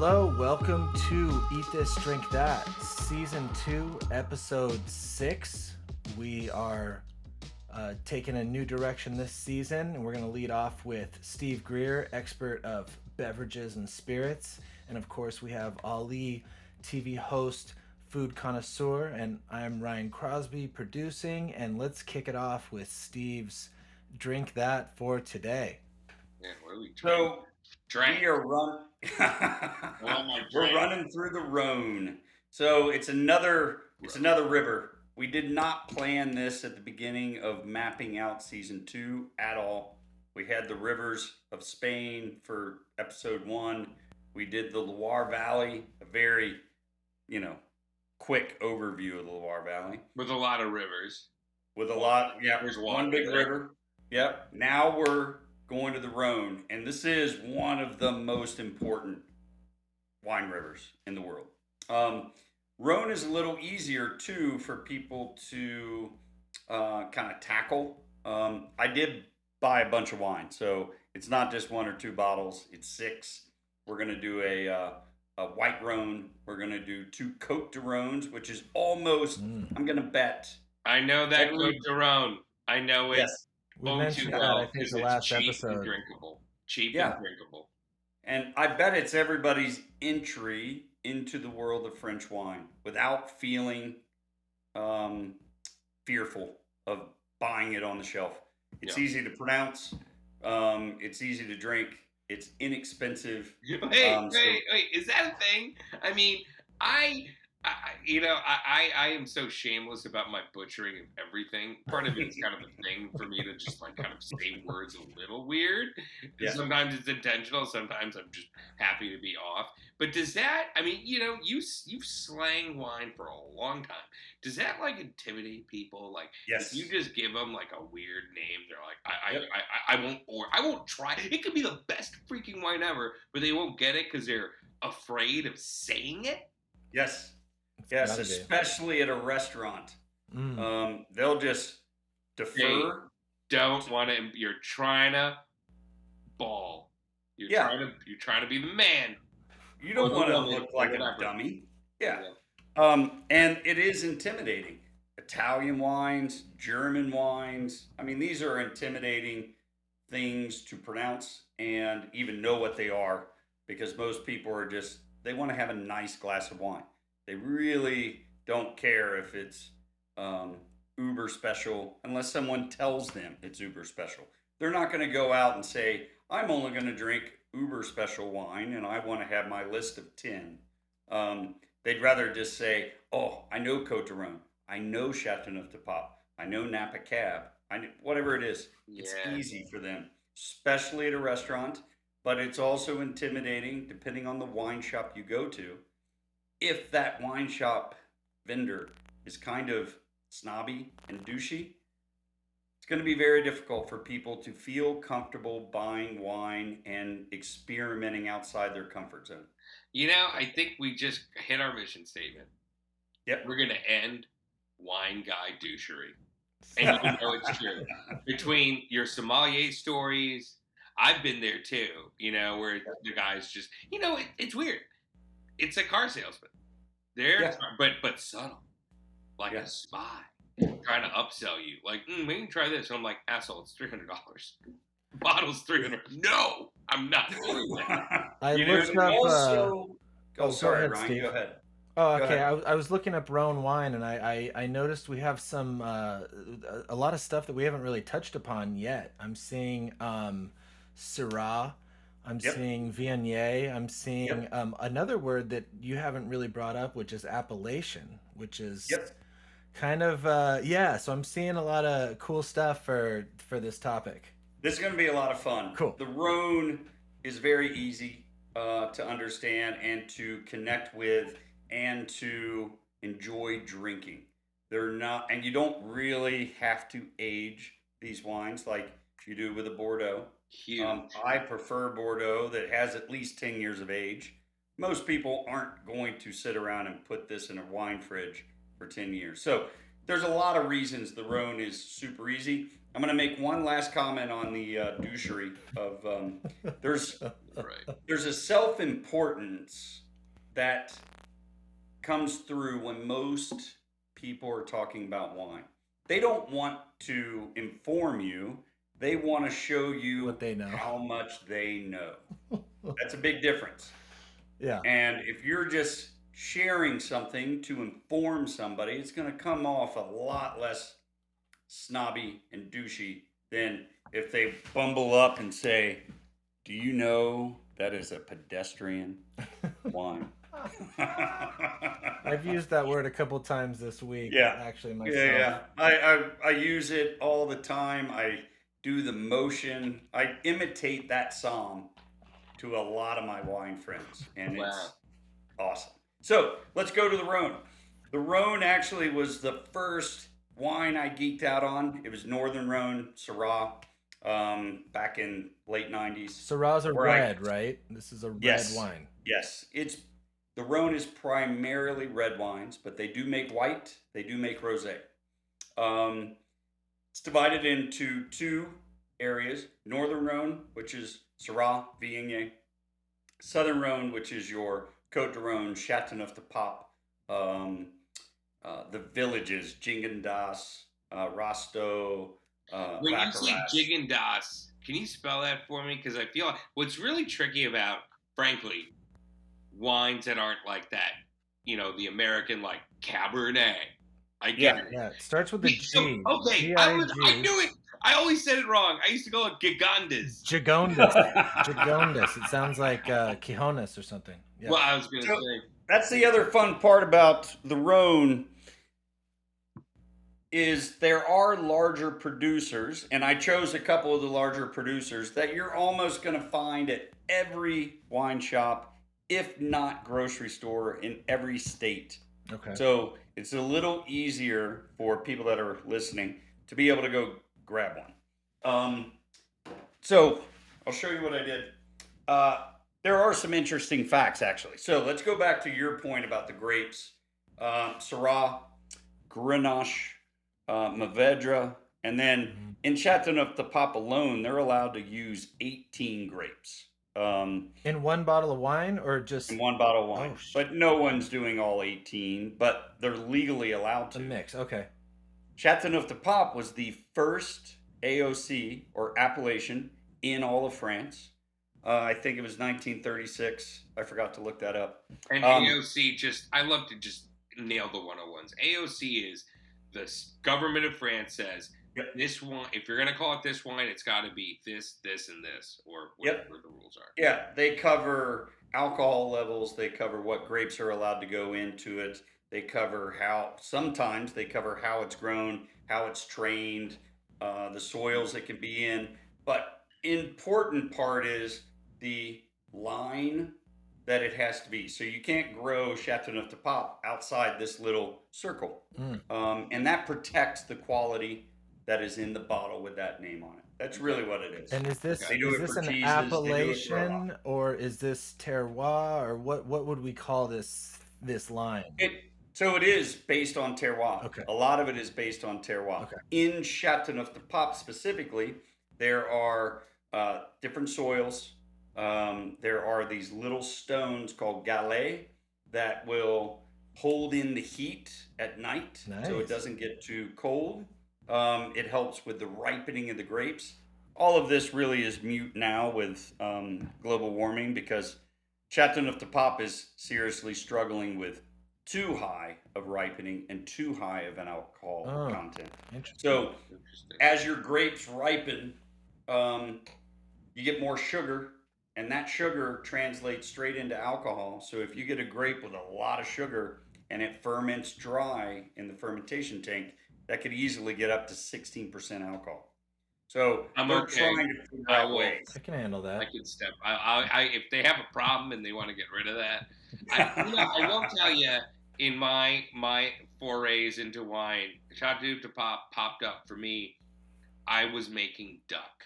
Hello, welcome to Eat This, Drink That, Season 2, Episode 6. We are taking a new direction this season, and we're going to lead off with Steve Greer, expert of beverages and spirits. And of course, we have Ali, TV host, food connoisseur, and I'm Ryan Crosby, producing. And let's kick it off with Steve's Drink That for today. Yeah, what are we So drank? we are we're running through the Rhone. So it's another river. We did not plan this at the beginning of mapping out season 2 at all. We had the rivers of Spain for episode 1. We did the Loire Valley, a very, quick overview of the Loire Valley. With a lot of rivers. With a lot, There's one big river. Yep. Now we're going to the Rhone, and this is one of the most important wine rivers in the world. Rhone is a little easier too for people to kind of tackle. I did buy a bunch of wine, so it's not just 1 or 2 bottles; it's 6. We're gonna do a white Rhone. We're gonna do 2 Côte de Rhones, which is almost. I'm gonna bet. I know that Côte de Rhone. I know it. Yes. We mentioned that, I think, the last cheap episode. And drinkable. Cheap Yeah. and drinkable. And I bet it's everybody's entry into the world of French wine without feeling fearful of buying it on the shelf. It's easy to pronounce. It's easy to drink. It's inexpensive. Wait, is that a thing? I mean, I am so shameless about my butchering of everything. Part of it's kind of a thing for me to just like kind of say words a little weird. Yeah. Sometimes it's intentional. Sometimes I'm just happy to be off. But does that? I mean, you've slang wine for a long time. Does that like intimidate people? Like, Yes. if you just give them like a weird name, they're like, I won't try. It could be the best freaking wine ever, but they won't get it because they're afraid of saying it. Yes. It's Yes, gotta be. especially at a restaurant. They'll just defer. Don't want to. You're trying to ball. You're trying to be the man. You don't Or the want to woman, look like or a whatever. dummy. Yeah. And it is intimidating. Italian wines, German wines. I mean, these are intimidating things to pronounce and even know what they are, because most people are just, they want to have a nice glass of wine. They really don't care if it's uber special unless someone tells them it's uber special. They're not going to go out and say, I'm only going to drink uber special wine and I want to have my list of 10. They'd rather just say, oh, I know Côte de Rhone. I know Châteauneuf-du-Pape. I know Napa Cab. I know, whatever it is. It's Yeah. easy for them, especially at a restaurant. But it's also intimidating depending on the wine shop you go to. If that wine shop vendor is kind of snobby and douchey, it's going to be very difficult for people to feel comfortable buying wine and experimenting outside their comfort zone. I think we just hit our mission statement. Yep. We're gonna end wine guy douchery, and you know it's true. Between your sommelier stories, I've been there too. Where the guys just, it's weird. It's a car salesman. They're but subtle, like Yeah. a spy, trying to upsell you. Like, we can try this. And I'm like, asshole, it's $300. Bottle's $300. No, I'm not doing that. I You know, looked up. also, go sorry, ahead, Ryan, Steve. go ahead. Oh, Go okay. ahead. I was looking up Rhone wine, and I noticed we have some a lot of stuff that we haven't really touched upon yet. I'm seeing Syrah. I'm Yep. seeing Viognier. I'm seeing Yep. another word that you haven't really brought up, which is appellation, which is Yep. kind of So I'm seeing a lot of cool stuff for this topic. This is going to be a lot of fun. Cool. The Rhone is very easy to understand and to connect with and to enjoy drinking. They're not, and you don't really have to age these wines like you do with a Bordeaux. Huge. I prefer Bordeaux that has at least 10 years of age. Most people aren't going to sit around and put this in a wine fridge for 10 years. So there's a lot of reasons the Rhone is super easy. I'm going to make one last comment on the douchery of there's Right. there's a self-importance that comes through when most people are talking about wine. They don't want to inform you. They want to show you What they know. how much they know. That's a big difference. Yeah. And if you're just sharing something to inform somebody, it's going to come off a lot less snobby and douchey than if they bumble up and say, "Do you know that is a pedestrian wine?" I've used that word a couple times this week. Yeah. Actually, myself. Yeah. I use it all the time. I do the motion. I imitate that psalm to a lot of my wine friends, and Wow. it's awesome. So let's go to the Rhone. The Rhone actually was the first wine I geeked out on. It was Northern Rhone Syrah, back in late '90s. Syrahs are Where I- red, right? This is a red Yes. wine. Yes, the Rhone is primarily red wines, but they do make white. They do make rosé. It's divided into two areas: Northern Rhone, which is Syrah, Viognier; Southern Rhone, which is your Côte d'Aron, Châteauneuf-du-Pape, the villages, Gingendas, Rosto, When you say Vaccaras. Jigendas, can you spell that for me? Because I feel like what's really tricky about, frankly, wines that aren't like that, the American like Cabernet. I get it. Yeah, it starts with a G. Okay, I G-I-G. knew it. I always said it wrong. I used to call it Gigandas. Gigondas. Gigondas. It sounds like Quijones or something. Yeah. Well, I was going to So- say. That's the other fun part about the Rhone is there are larger producers, and I chose a couple of the larger producers that you're almost going to find at every wine shop, if not grocery store, in every state. Okay. So it's a little easier for people that are listening to be able to go grab one. So I'll show you what I did. There are some interesting facts, actually. So let's go back to your point about the grapes. Syrah, Grenache, Mourvedre, and then in Châteauneuf-du-Pape alone, they're allowed to use 18 grapes. In one bottle of wine or just In one bottle of wine. Oh, shit. But no one's doing all 18, but they're legally allowed a to. mix? Okay. Châteauneuf-du-Pape was the first AOC or appellation in all of France. I think it was 1936. I forgot to look that up. And AOC I love to just nail the 101s. AOC is the government of France says, Yep. this wine, if you're going to call it this wine, it's got to be this, and this, or Yep. whatever the rules are. Yeah, they cover alcohol levels. They cover what grapes are allowed to go into it. They cover sometimes they cover how it's grown, how it's trained, the soils it can be in. But important part is the line that it has to be. So you can't grow Châteauneuf-du-Pape outside this little circle. And that protects the quality that is in the bottle with that name on it. That's really what it is. And is this They do is it this for an cheeses, they do it for a appellation or is this terroir or what would we call this line? So it is based on terroir. Okay. A lot of it is based on terroir. Okay. In Châteauneuf-du-Pape specifically, there are different soils. There are these little stones called galets that will hold in the heat at night, so Nice. it doesn't get too cold. It helps with the ripening of the grapes. All of this really is mute now with global warming because Châteauneuf-du-Pape is seriously struggling with too high of ripening and too high of an alcohol content. Interesting. So Interesting. as your grapes ripen, you get more sugar, and that sugar translates straight into alcohol. So if you get a grape with a lot of sugar and it ferments dry in the fermentation tank, that could easily get up to 16% alcohol. So I'm they're okay. trying to figure I out will- ways. I can handle I that. could step. If they have a problem and they want to get rid of that, I will tell you. In my forays into wine, Châteauneuf-du-Pape popped up for me. I was making duck.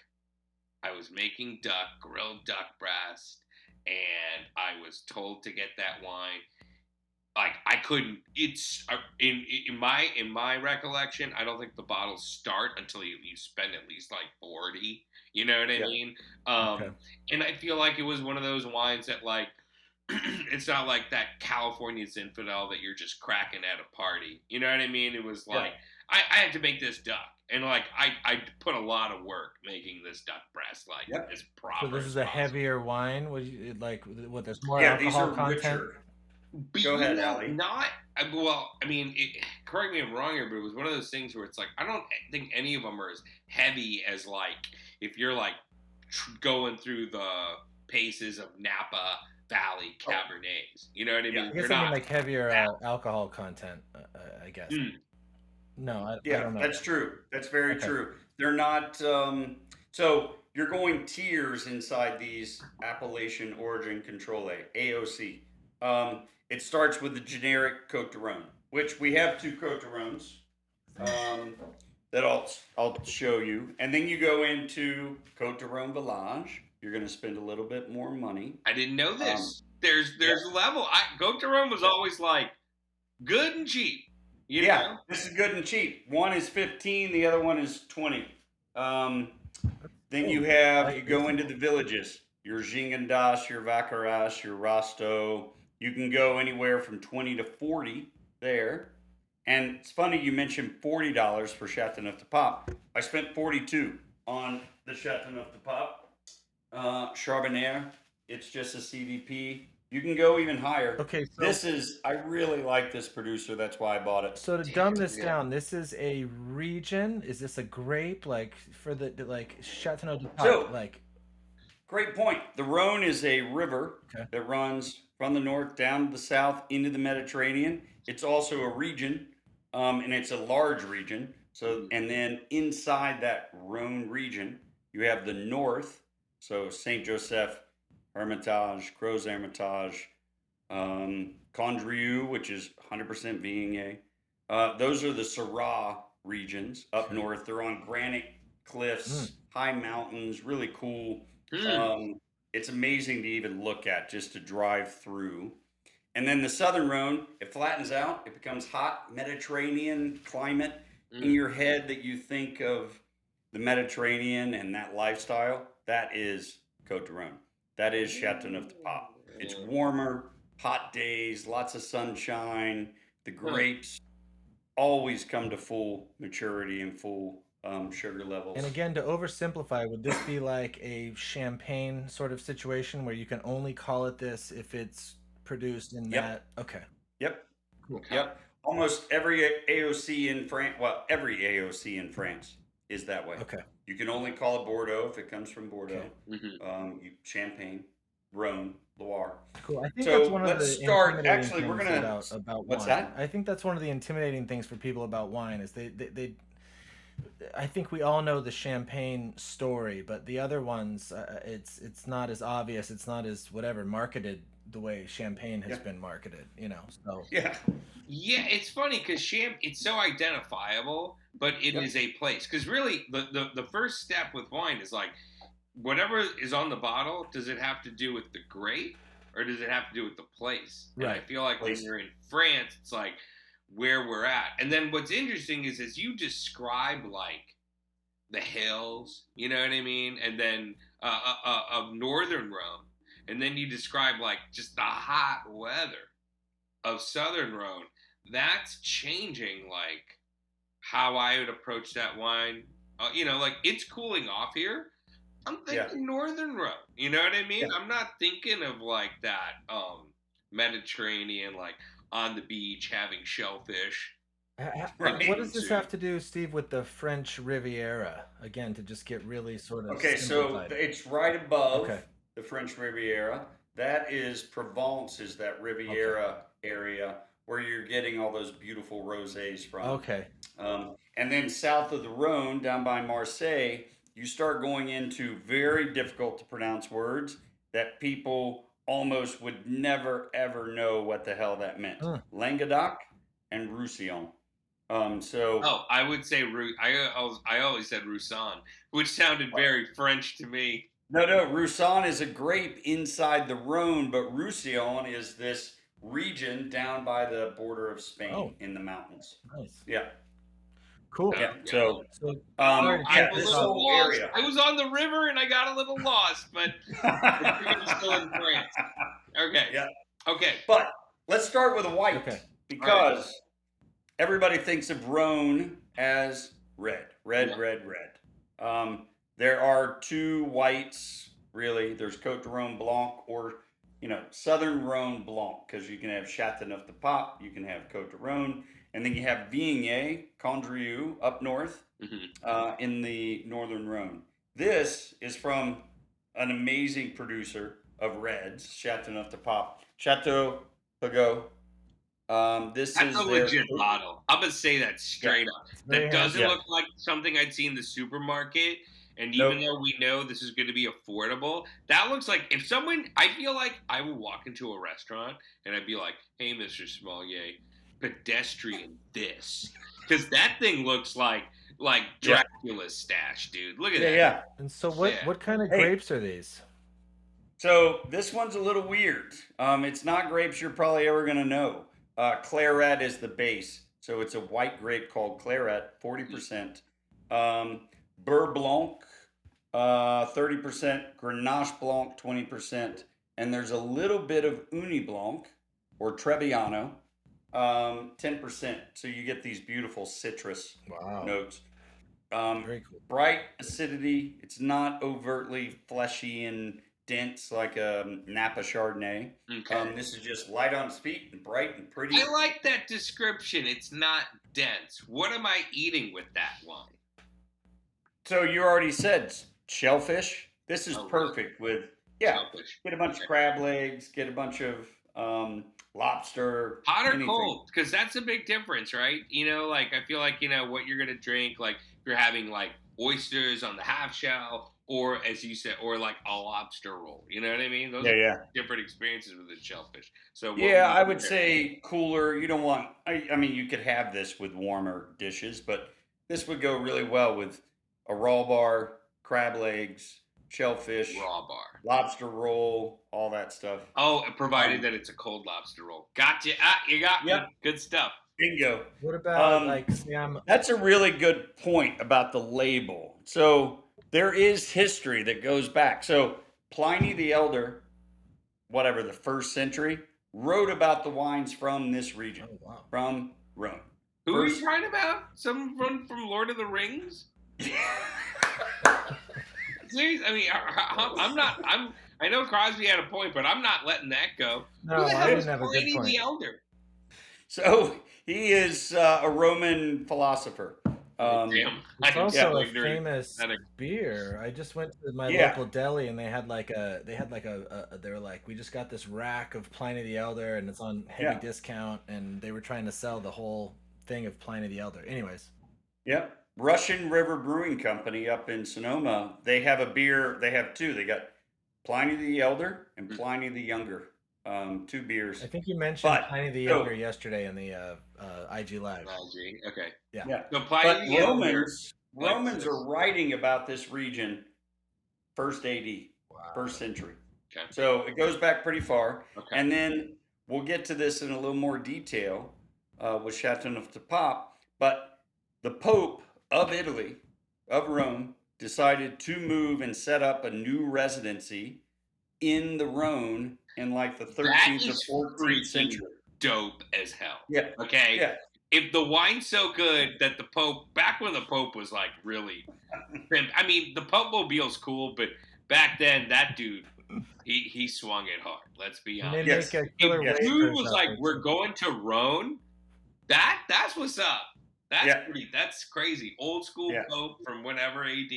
Grilled duck breast, and I was told to get that wine. like I couldn't. It's in my recollection. I don't think the bottles start until you spend at least like 40. You know what I Yeah. mean? Okay. And I feel like it was one of those wines that like it's not like that California Zinfandel that you're just cracking at a party. You know what I mean? It was like I had to make this duck, and like I put a lot of work making this duck breast like Yep. as proper. So this as is a possible. heavier wine. What you like? What there's more Yeah, these alcohol are content. richer. But, Go ahead, you know, Allie. well, I mean, correct me if I'm wrong here, but it was one of those things where it's like, I don't think any of them are as heavy as, like, if you're, like, going through the paces of Napa Valley Cabernets. You know what I mean? I guess I mean like heavier alcohol content, I guess. No, I don't know. That's true. That's very true. They're not, so you're going tiers inside these Appellation Origin Control AOC. It starts with the generic Côte de Rhône, which we have 2 Côte de Rhônes that I'll show you. And then you go into Côte de Rhône Village. You're going to spend a little bit more money. I didn't know this. There's a level. Côte de Rhône was always like good and cheap. You know? This is good and cheap. One is 15, the other one is 20. Then you go into the villages. Your Gingendas, your Vacaras, your Rosto. You can go anywhere from 20 to 40 there. And it's funny you mentioned $40 for Chateauneuf du Pape. I spent 42 on the Chateauneuf du Pape. Charbonnier, it's just a CDP. You can go even higher. Okay, so I really like this producer. That's why I bought it. So to dumb this down, this is a region. Is this a grape? Like for the like Chateauneuf du Pape? So, like, great point. The Rhone is a river that runs from the north down to the south into the Mediterranean. It's also a region, and it's a large region. So, and then inside that Rhone region, you have the north. So Saint Joseph, Hermitage, Gros Hermitage, Condrieu, which is 100% Viognier. Those are the Syrah regions up north. They're on granite cliffs, high mountains, really cool. It's amazing to even look at, just to drive through. And then the southern Rhone, it flattens out. It becomes hot Mediterranean climate in your head that you think of the Mediterranean and that lifestyle. That is Côte de Rhône. That is Chateauneuf du Pape. It's warmer, hot days, lots of sunshine. The grapes always come to full maturity and full sugar levels. And again, to oversimplify, would this be like a champagne sort of situation where you can only call it this if it's produced in that? Okay. Yep. Almost every AOC in France, every AOC in France is that way. Okay. You can only call it Bordeaux if it comes from Bordeaux. Champagne, Rhone, Loire. Cool. I think So that's one of let's the start. intimidating Actually, we're things gonna. about What's wine. that? I think that's one of the intimidating things for people about wine is they I think we all know the champagne story, but the other ones, it's not as obvious. It's not as whatever marketed the way champagne has been marketed. You know. So Yeah. Yeah, it's funny because it's so identifiable, but it is a place. Because really, the first step with wine is like, whatever is on the bottle, does it have to do with the grape, or does it have to do with the place? Right. And I feel like when you're in France, it's like where we're at. And then what's interesting is as you describe like the hills, you know what I mean, and then of northern Rhone, and then you describe like just the hot weather of southern Rhone. That's changing like how I would approach that wine. Like it's cooling off here. I'm thinking northern Rhone. You know what I mean? I'm not thinking of like that Mediterranean, like on the beach having shellfish. What does this have to do, Steve, with the French Riviera? Again, to just get really sort of Okay, so simplified. it's right above the French Riviera. That is Provence, is that Riviera area where you're getting all those beautiful rosés from. Okay. And then south of the Rhone, down by Marseille, you start going into very difficult to pronounce words that people almost would never, ever know what the hell that meant. Languedoc and Roussillon. I would say I always said Roussanne, which sounded very French to me. No, Roussanne is a grape inside the Rhone, but Roussillon is this region down by the border of Spain in the mountains. Nice. Yeah. Cool. Yeah. So, So I'm a this little whole lost. area. I was on the river and I got a little lost, but I'm still in France. Okay. Yeah. Okay. But let's start with a white because everybody thinks of Rhone as red. There are two whites, really. There's Côte de Rhone Blanc or, Southern Rhone Blanc, because you can have Châteauneuf-du-Pape, you can have Côte de Rhone, and then you have Viognier, Condrieu up north in the Northern Rhone. This is from an amazing producer of reds, Châteauneuf-du-Pape, Chateau Piguet. That's a legit bottle. I'm gonna say that straight up. That doesn't look like something I'd see in the supermarket. And even though we know this is going to be affordable, that looks like I feel like I would walk into a restaurant and I'd be like, "Hey, Mr. Sommelier, pedestrian this," because that thing looks like Dracula's stash, dude. Look at that. Yeah. And so what kind of grapes are these? So this one's a little weird. It's not grapes you're probably ever going to know. Claret is the base. So it's a white grape called Claret, 40%. Beurre Blanc, 30%. Grenache Blanc, 20%. And there's a little bit of Uni Blanc or Trebbiano, 10%. So you get these beautiful citrus notes. Very cool. Bright acidity. It's not overtly fleshy and dense like a Napa Chardonnay. Okay. This is just light on its feet and bright and pretty. I like that description. It's not dense. What am I eating with that wine? So you already said shellfish. This is perfect with shellfish. Get a bunch of crab legs. Get a bunch of lobster. Hot or cold? Because that's a big difference, right? I feel like what you're gonna drink. Like you're having like oysters on the half shell. Or as you said, or like a lobster roll. You know what I mean? Those are different experiences with the shellfish. So I would say cooler. You don't want. I mean, you could have this with warmer dishes, but this would go really well with a raw bar, crab legs, shellfish, raw bar, lobster roll, all that stuff. Oh, provided that it's a cold lobster roll. Gotcha. You got me. Good stuff. Bingo. What about Sam? That's a really good point about the label. So there is history that goes back. So Pliny the Elder, the 1st century, wrote about the wines from this region, from Rome. Who are you talking about? Someone from Lord of the Rings? Seriously, I mean, I know Crosby had a point, but I'm not letting that go. No, Who the hell is have a good Pliny point. the Elder? So he is a Roman philosopher. It's also a famous beer. I just went to my local deli and they were like, we just got this rack of Pliny the Elder and it's on heavy discount, and they were trying to sell the whole thing of Pliny the Elder. Anyways. Yep. Russian River Brewing Company up in Sonoma, they have a beer. They have two. They got Pliny the Elder and Pliny the Younger. 2 beers. I think you mentioned Pliny the Younger yesterday in the IG Live. IG, okay. Yeah. So Pliny the Romans are writing about this region 1st AD, 1st century. Okay. So it goes back pretty far. Okay. And then we'll get to this in a little more detail with Châteauneuf-du-Pape. But the Pope of Italy, of Rome, decided to move and set up a new residency in the Rhone in like the 13th or 14th century. Dope as hell. Yeah. Okay. Yeah. If the wine's so good that the Pope, back when the Pope was like really, I mean, the Pope mobile's cool, but back then that dude, he swung it hard. Let's be honest. If dude was like, we're going to Rhone. That's what's up. That's crazy. Old school Pope from whenever AD.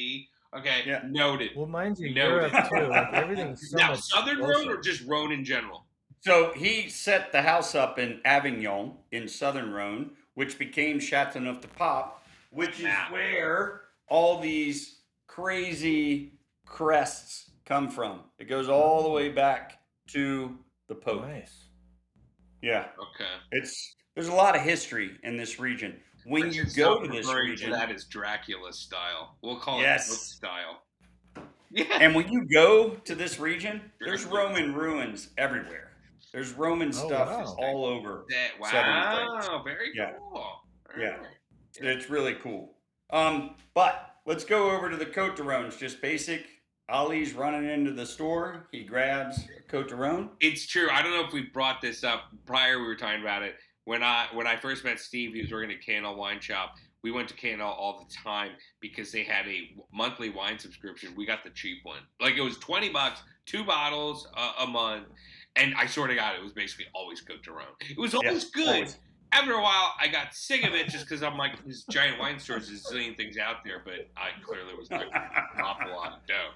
Okay, noted. Well, mind you, Europe too. Like everything's so now, much Southern closer. Rhone or just Rhone in general? So he set the house up in Avignon in Southern Rhone, which became Châteauneuf-du-Pape, which is where all these crazy crests come from. It goes all the way back to the Pope. Nice. Yeah. Okay. There's a lot of history in this region. When you go to this region, that is Dracula style. We'll call it Pope style. Yeah. And when you go to this region, there's Roman ruins everywhere. There's Roman Oh, stuff wow. all over That, southern France. wow, very Yeah, cool. All yeah. right. It's really cool. But let's go over to the Cote de Rones. Just basic. Ollie's running into the store. He grabs a Cote de Rone. It's true. I don't know if we brought this up prior. We were talking about it when I first met Steve. He was working at K&L Wine Shop. We went to K&L all the time because they had a monthly wine subscription. We got the cheap one. Like it was $20, 2 bottles a month, and I swear to God, it was basically always Cote de Rone. It was Yeah, always good. always. After a while, I got sick of it just because I'm like, this giant wine store, there's a zillion things out there, but I clearly was not going to drop a lot of dough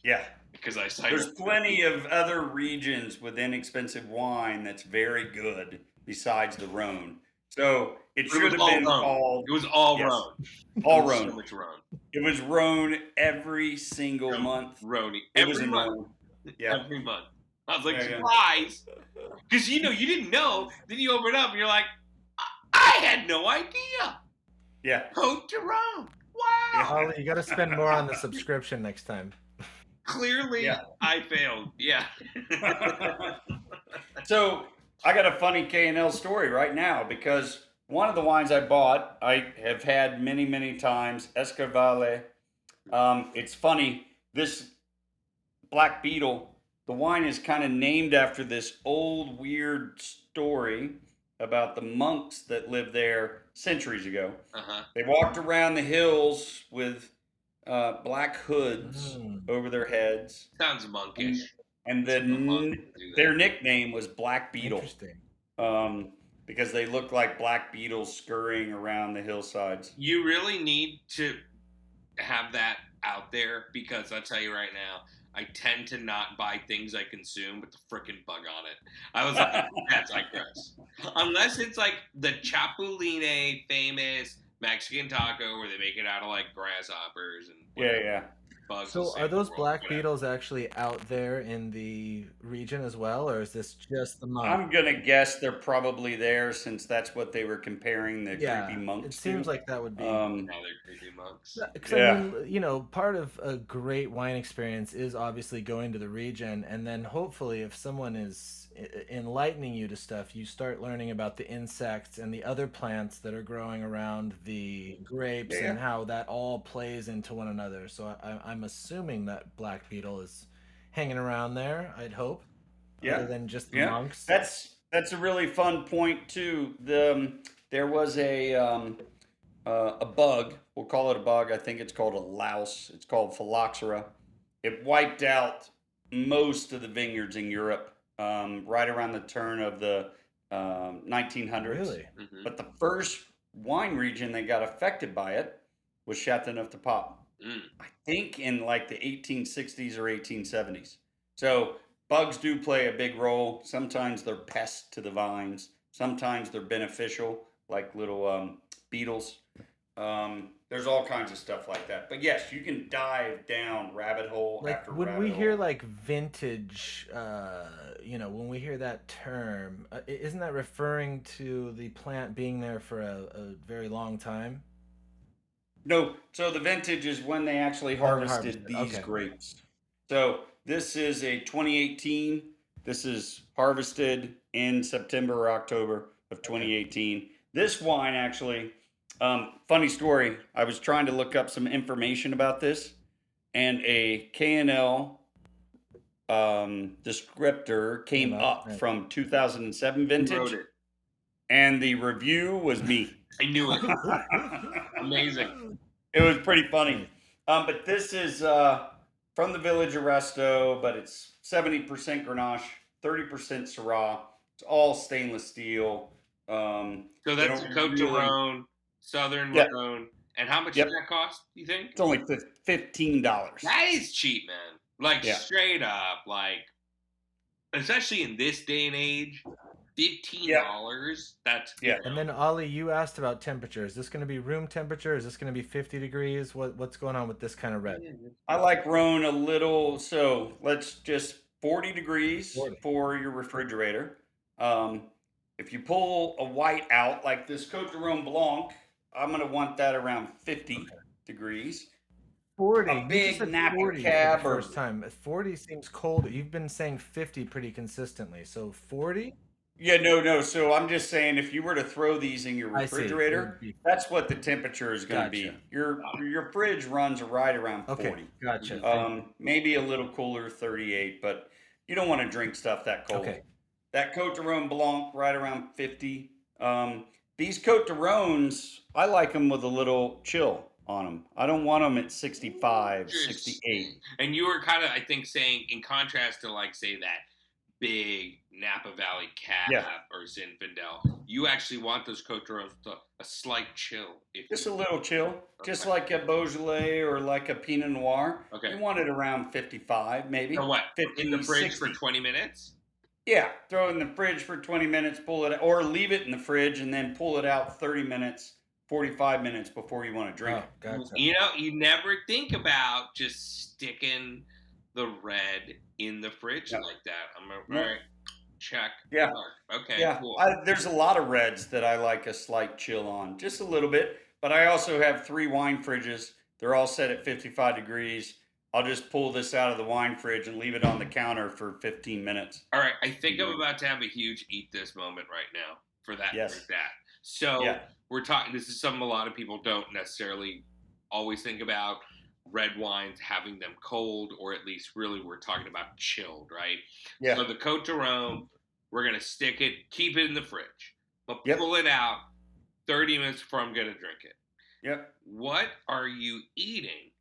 Yeah. because I signed There's up. plenty of other regions with inexpensive wine that's very good besides the Rhone. So it It should was have all been Rhone. called. It was all Yes, Rhone. all It was Rhone. So much Rhone. It was Rhone every single month. Rhone. It was Every in month. Rhone. Yeah. Every month. I was like, Yeah, yeah. surprise. Because you didn't know. Then you open it up and you're like, I had no idea. Yeah. Cote de Rone. Wow. Yeah. Ollie, you got to spend more on the subscription next time. Clearly, Yeah. I failed. Yeah. So I got a funny K&L story right now because one of the wines I bought, I have had many, many times, Escavale. It's funny, this Black Beetle, the wine is kind of named after this old weird story about the monks that lived there centuries ago. Uh-huh. They walked around the hills with black hoods Mm. over their heads, Sounds monkish. and Some of the monks do that. their nickname was Black Beetle Interesting. because they looked like black beetles scurrying around the hillsides. You really need to have that out there because I'll tell you right now, I tend to not buy things I consume with the frickin' bug on it. I was like, that's digress. Unless it's like the Chapuline famous Mexican taco where they make it out of like grasshoppers and Yeah. bugs. So to save are the those world, black whatever. beetles actually out there in the region as well, or is this just the monk? I'm gonna guess they're probably there since that's what they were comparing the Yeah, creepy monks it seems to. like that would be. Now they're creepy monks. Because Yeah. I mean, part of a great wine experience is obviously going to the region, and then hopefully, if someone is enlightening you to stuff, you start learning about the insects and the other plants that are growing around the grapes Yeah. and how that all plays into one another. So I'm assuming that black beetle is hanging around there. I'd hope, Yeah. other than just the Yeah. monks. That's a really fun point too. There was a bug. We'll call it a bug. I think it's called a louse. It's called phylloxera. It wiped out most of the vineyards in Europe right around the turn of the 1900s. Really? Mhm. But the first wine region that got affected by it was Châteauneuf-du-Pape. Mm. I think in like the 1860s or 1870s. So bugs do play a big role. Sometimes they're pests to the vines. Sometimes they're beneficial, like little beetles. There's all kinds of stuff like that. But yes, you can dive down rabbit hole Like after when rabbit we hear hole. like vintage, when we hear that term, isn't that referring to the plant being there for a very long time? No, so the vintage is when they actually When they harvested harvested, these okay. grapes. So this is a 2018. This is harvested in September or October of 2018. This wine actually, funny story. I was trying to look up some information about this, and a K&L descriptor came up right. from 2007 Who vintage, wrote it? and the review was me. I knew it. Amazing. It was pretty funny. But this is from the village of Resto, but it's 70% Grenache, 30% Syrah. It's all stainless steel. So they that's don't Cote de really- Rone, Southern Yep. Rhone. And how much Yep. did that cost, you think? It's only $15. That is cheap, man. Like, Yeah. straight up. Like, especially in this day and age, $15. That's Yeah. And then Ollie, you asked about temperature. Is this going to be room temperature? Is this going to be 50 degrees? What's going on with this kind of red? I like Rhone a little, so let's just 40 degrees 40. for your refrigerator. If you pull a white out, like this Cote de Rhone Blanc, I'm going to want that around 50 degrees. 40. a You just big said Napa 40 for the Cab first or time. 40 seems cold. You've been saying 50 pretty consistently. So 40? yeah, no. So I'm just saying, if you were to throw these in your I see. It refrigerator, would be that's what the temperature is going to gotcha. be. Your fridge runs right around Okay, 40. gotcha. Thank you. Maybe a little cooler, 38, but you don't want to drink stuff that cold. Okay. That Cote de Rhone Blanc right around 50. These Cote de Rhones, I like them with a little chill on them. I don't want them at 65, 68. Interesting. And you were kind of, I think, saying in contrast to like say that big Napa Valley Cab Yeah, or Zinfandel, you actually want those Cote de Roses to a slight chill, if just you a little chill, just okay. like a Beaujolais or like a Pinot Noir. Okay. You want it around 55, So maybe what? In the 50, fridge for 60. 20 minutes? Yeah, throw it in the fridge for 20 minutes, pull it, or leave it in the fridge and then pull it out 30 minutes, 45 minutes before you want to drink Oh, it. gotcha. You know, you never think about just sticking the red in the fridge Yeah. like that. I'm all No. right. Check. Yeah. Mark. Okay, Yeah, cool. there's a lot of reds that I like a slight chill on, just a little bit. But I also have 3 wine fridges. They're all set at 55 degrees. I'll just pull this out of the wine fridge and leave it on the counter for 15 minutes. All right, I think I'm about to have a huge eat this moment right now for that. Yes. For that. So Yeah. we're talking. This is something a lot of people don't necessarily always think about. Red wines having them cold, or at least really we're talking about chilled, right? Yeah. So the Cote de Rome, we're gonna stick it, keep it in the fridge, but Yep. pull it out 30 minutes before I'm gonna drink it. Yep. What are you eating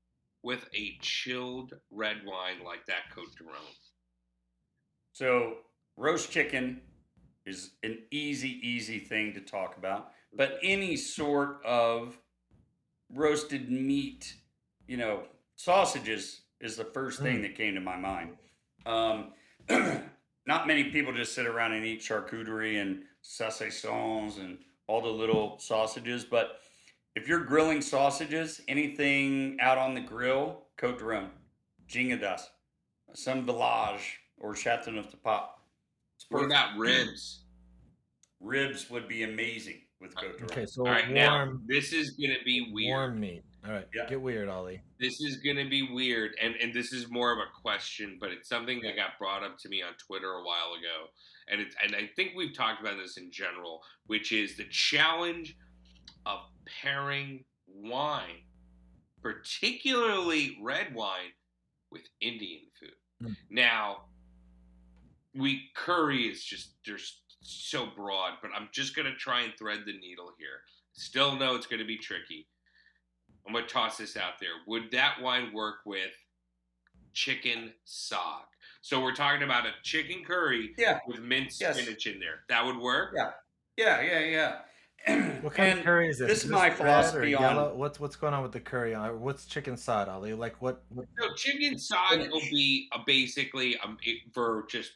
with a chilled red wine like that Cote de Rome? So roast chicken is an easy thing to talk about. But any sort of roasted meat, sausages is the first thing that came to my mind. Um, not many people just sit around and eat charcuterie and saucissons and all the little sausages, but if you're grilling sausages, anything out on the grill, Cote de Rhone, Gingadas, some Village or Chateauneuf de Pape. It's What perfect. about ribs? Ribs would be amazing with Cote de Rhone. Okay, so All right, now warm this is gonna be weird. warm meat. All right, Yeah. get weird, Ollie. This is gonna be weird, and this is more of a question, but it's something that got brought up to me on Twitter a while ago, and I think we've talked about this in general, which is the challenge of pairing wine, particularly red wine, with Indian food. Mm. Now, curry is just there's so broad, but I'm just gonna try and thread the needle here. Still know it's gonna be tricky. I'm gonna toss this out there. Would that wine work with chicken sog? So we're talking about a chicken curry Yeah. with minced Yes. spinach in there. That would work? Yeah. What kind And of curry is this Is is my red or philosophy yellow? on What's going on with the curry? What's chicken side, Ollie? Like what? So chicken sog spinach. will be basically for just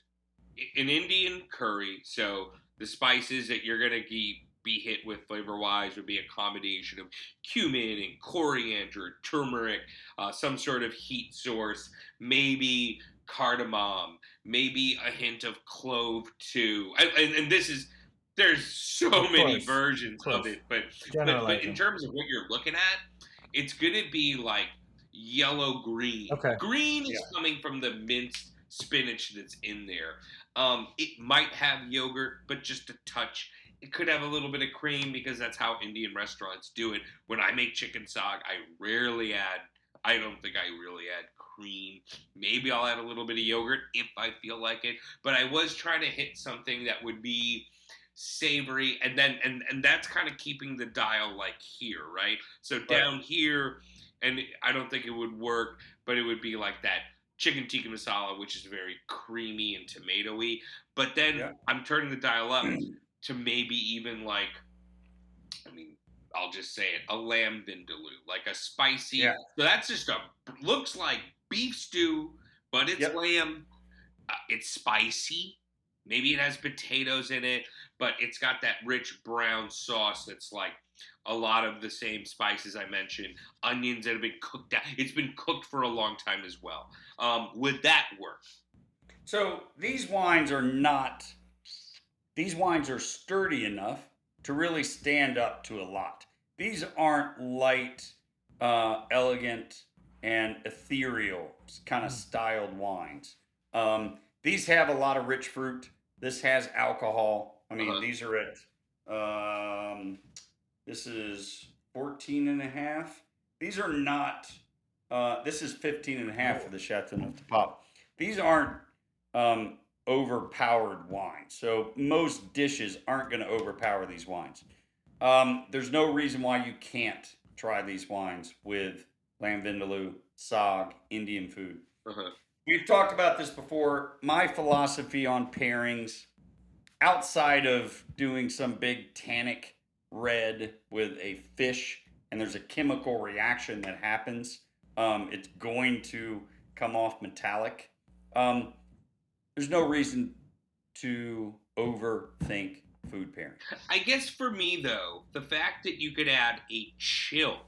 an Indian curry. So the spices that you're gonna be hit with flavor wise would be a combination of cumin and coriander, turmeric, some sort of heat source, maybe cardamom, maybe a hint of clove too. And this is there's so Of many course, versions of of course. it, but in Generalizing. terms of what you're looking at, it's gonna be like yellow green. Okay. Green is Yeah. coming from the minced spinach that's in there. It might have yogurt, but just a touch. It could have a little bit of cream because that's how Indian restaurants do it. When I make chicken sog, I don't think I really add cream. Maybe I'll add a little bit of yogurt if I feel like it. But I was trying to hit something that would be savory and then and that's kind of keeping the dial like here, right? So down here, and I don't think it would work, but it would be like that chicken tikka masala, which is very creamy and tomatoey. But then Yeah. I'm turning the dial up to maybe even like, I mean, I'll just say it, a lamb vindaloo, like a spicy. Yeah. So that's just looks like beef stew, but it's Yep. lamb. It's spicy. Maybe it has potatoes in it, but it's got that rich brown sauce that's like a lot of the same spices I mentioned. Onions that have been cooked out. It's been cooked for a long time as well. Would that work? So these wines are sturdy enough to really stand up to a lot. These aren't light, elegant and ethereal kind of styled wines. These have a lot of rich fruit. This has alcohol. I mean, Uh-huh. these are at, this is 14 and a half. These are not, this is 15 and a half for the Chateau Neuf de Pape. These aren't overpowered wines. So most dishes aren't going to overpower these wines. There's no reason why you can't try these wines with lamb vindaloo, saag, Indian food. Uh-huh. We've talked about this before. My philosophy on pairings, outside of doing some big tannic red with a fish, and there's a chemical reaction that happens, it's going to come off metallic. There's no reason to overthink food pairing. I guess for me though, the fact that you could add a chill,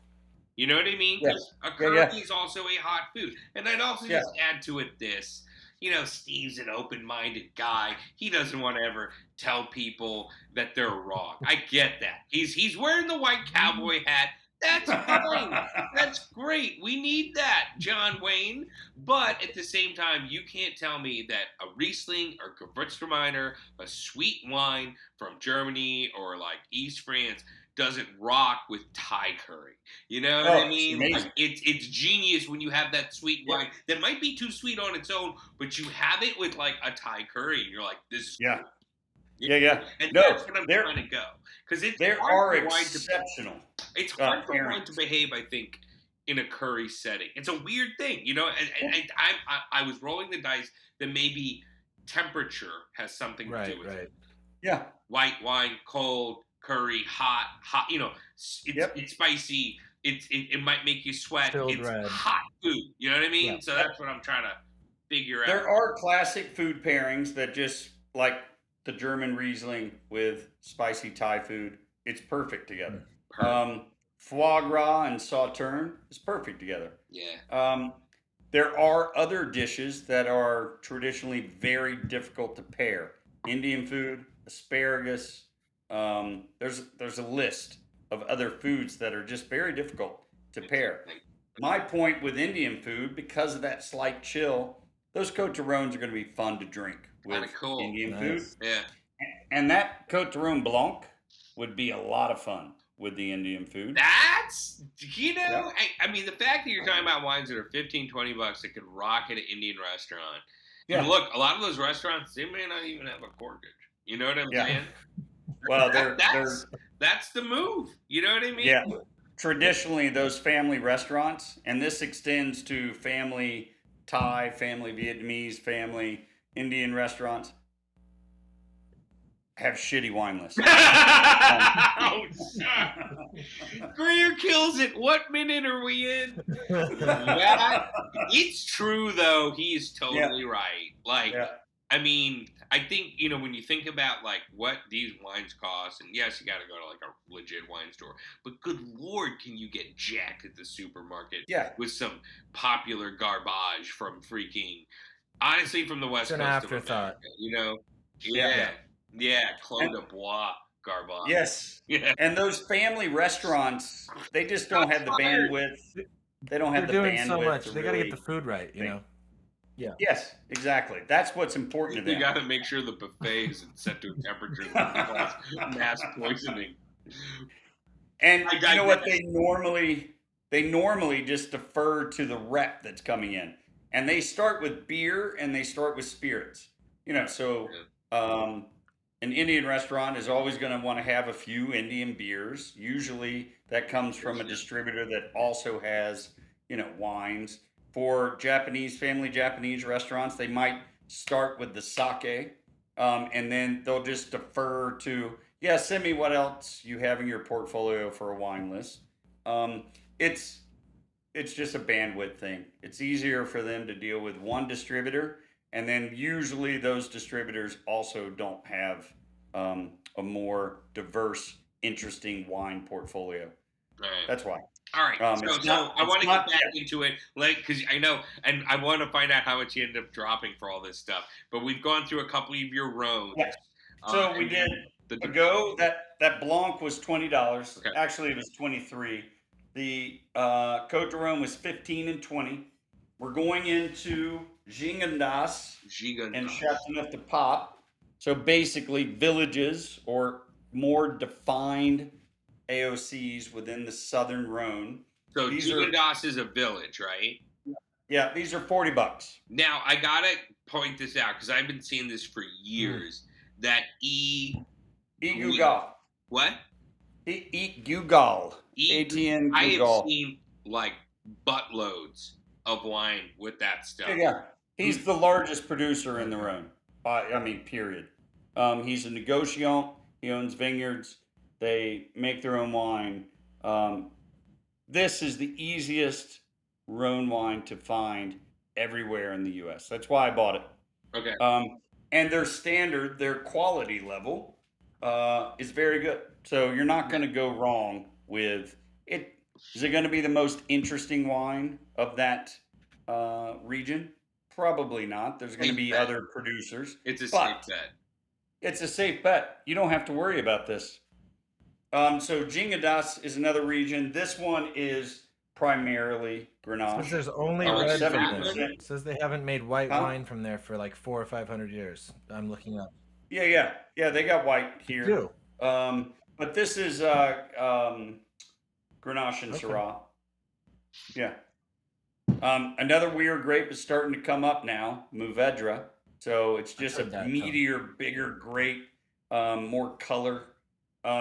you know what I mean? Yeah. Because a Yeah, curry yeah. is also a hot food, and I'd also Yeah. just add to it this. You know, Steve's an open-minded guy. He doesn't want to ever tell people that they're wrong. I get that. He's wearing the white cowboy hat. That's fine. That's great. We need that, John Wayne. But at the same time, you can't tell me that a Riesling or Gewürztraminer, a sweet wine from Germany or like East France, doesn't rock with Thai curry. You know what I Oh, it's mean? amazing. Like, it's genius when you have that sweet Yeah. wine that might be too sweet on its own, but you have it with like a Thai curry, and you're like, this is Yeah. cool. Yeah. And No, that's what I'm there trying to go. Because it's there hard are for wine to exceptional it's hard for wine pairings. to behave, I think, in a curry setting. It's a weird thing, you know. And I was rolling the dice that maybe temperature has something to do with it. Yeah. White wine, cold, curry, hot. You know, Yep. it's spicy. It might make you sweat. Chilled It's red. hot food. You know what I mean? Yeah. So that's what I'm trying to figure out. There are classic food pairings that just like the German Riesling with spicy Thai food. It's perfect together. Perfect. Foie gras and sauterne is perfect together. Yeah. There are other dishes that are traditionally very difficult to pair. Indian food, asparagus. There's a list of other foods that are just very difficult to pair. My point with Indian food, because of that slight chill, those Coterones are going to be fun to drink with Kinda cool. Indian food. Nice. Yeah. And that Coteron Blanc would be a lot of fun with the Indian food. That's, you know, Yeah. I mean, the fact that you're talking about wines that are $15-20 that could rock at an Indian restaurant. Yeah. And look, a lot of those restaurants, they may not even have a corkage. You know what I'm Yeah. saying? Well, That's the move. You know what I mean? yeah. Traditionally, those family restaurants, and this extends to family Thai, family Vietnamese, family Indian restaurants, have shitty wine lists. Oh, Greer kills it. What minute are we in? Yeah, it's true though. He is totally right. Like, Yeah. I mean, I think, you know, when you think about like what these wines cost, and yes, you got to go to like a legit wine store, but good lord, can you get jacked at the supermarket Yeah. with some popular garbage from freaking, honestly, from the West It's an Coast afterthought. of America, you know? Yeah. Yeah, Clos And- de Bois garbage. Yes. Yeah. And those family restaurants, they just don't have the bandwidth. They don't have They're the doing bandwidth so much. to They got to really get the food right, you think. know. Yes, exactly. That's what's important to You them. got to make sure the buffet isn't set to a temperature that can cause mass poisoning. And I you know what? digress. They normally just defer to the rep that's coming in, and they start with beer and they start with spirits. You know, so an Indian restaurant is always going to want to have a few Indian beers. Usually, that comes from a distributor that also has, you know, wines. For family Japanese restaurants, they might start with the sake, and then they'll just defer to, yeah, send me what else you have in your portfolio for a wine list. It's just a bandwidth thing. It's easier for them to deal with one distributor, and then usually those distributors also don't have a more diverse, interesting wine portfolio. All right. That's why. All right. It's So not- I want to it's get not- back into it, like, because I know, and I want to find out how much you end up dropping for all this stuff. But we've gone through a couple of your roads. Yes. So we and did the a go. That Blanc was $20. Okay. Actually, it was 23. The Cote de Rome was 15 and 20. We're going into Gingendas and Châteauneuf-du-Pape. So basically, villages or more defined AOCs within the southern Rhone. So These are Gigondas is a village, right? yeah, these are $40. Now I gotta point this out because I've been seeing this for years. That Gugal. what? Gugal. E- ATN I have Gugal. seen like buttloads of wine with that stuff. Yeah. He's the largest producer in the Rhone. Period. He's a negociant. He owns vineyards. They make their own wine. This is the easiest Rhone wine to find everywhere in the U.S. That's why I bought it. Okay. And their standard, their quality level, is very good. So you're not going to go wrong with it. Is it going to be the most interesting wine of that region? Probably not. There's going to be other producers. It's a safe bet. It's a safe bet. You don't have to worry about this. So Gingendas is another region. This one is primarily Grenache. Says there's only Oh, red from 70%. there. Says they haven't made white Huh? wine from there for like 400 or 500 years. I'm looking up. Yeah. They got white here. Do. But this is Grenache and Okay. Syrah. Yeah. Another weird grape is starting to come up now, Mourvedre. So it's just a heard that, meatier, bigger grape, more color.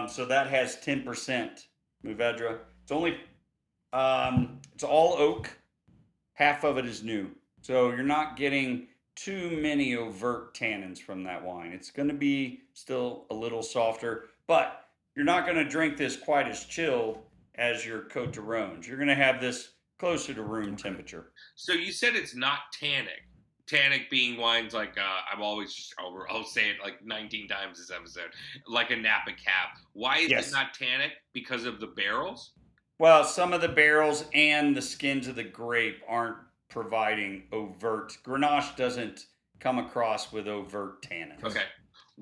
So that has 10% Mourvedre. It's only, it's all oak. Half of it is new. So you're not getting too many overt tannins from that wine. It's going to be still a little softer, but you're not going to drink this quite as chilled as your Cote de Rhone. You're going to have this closer to room temperature. So you said it's not tannic. Tannic being wines like I'll say it like 19 times this episode, like a Napa Cab. Why is Yes. it not tannic? Because of the barrels? Well, some of the barrels and the skins of the grape aren't providing overt. Grenache doesn't come across with overt tannins. Okay.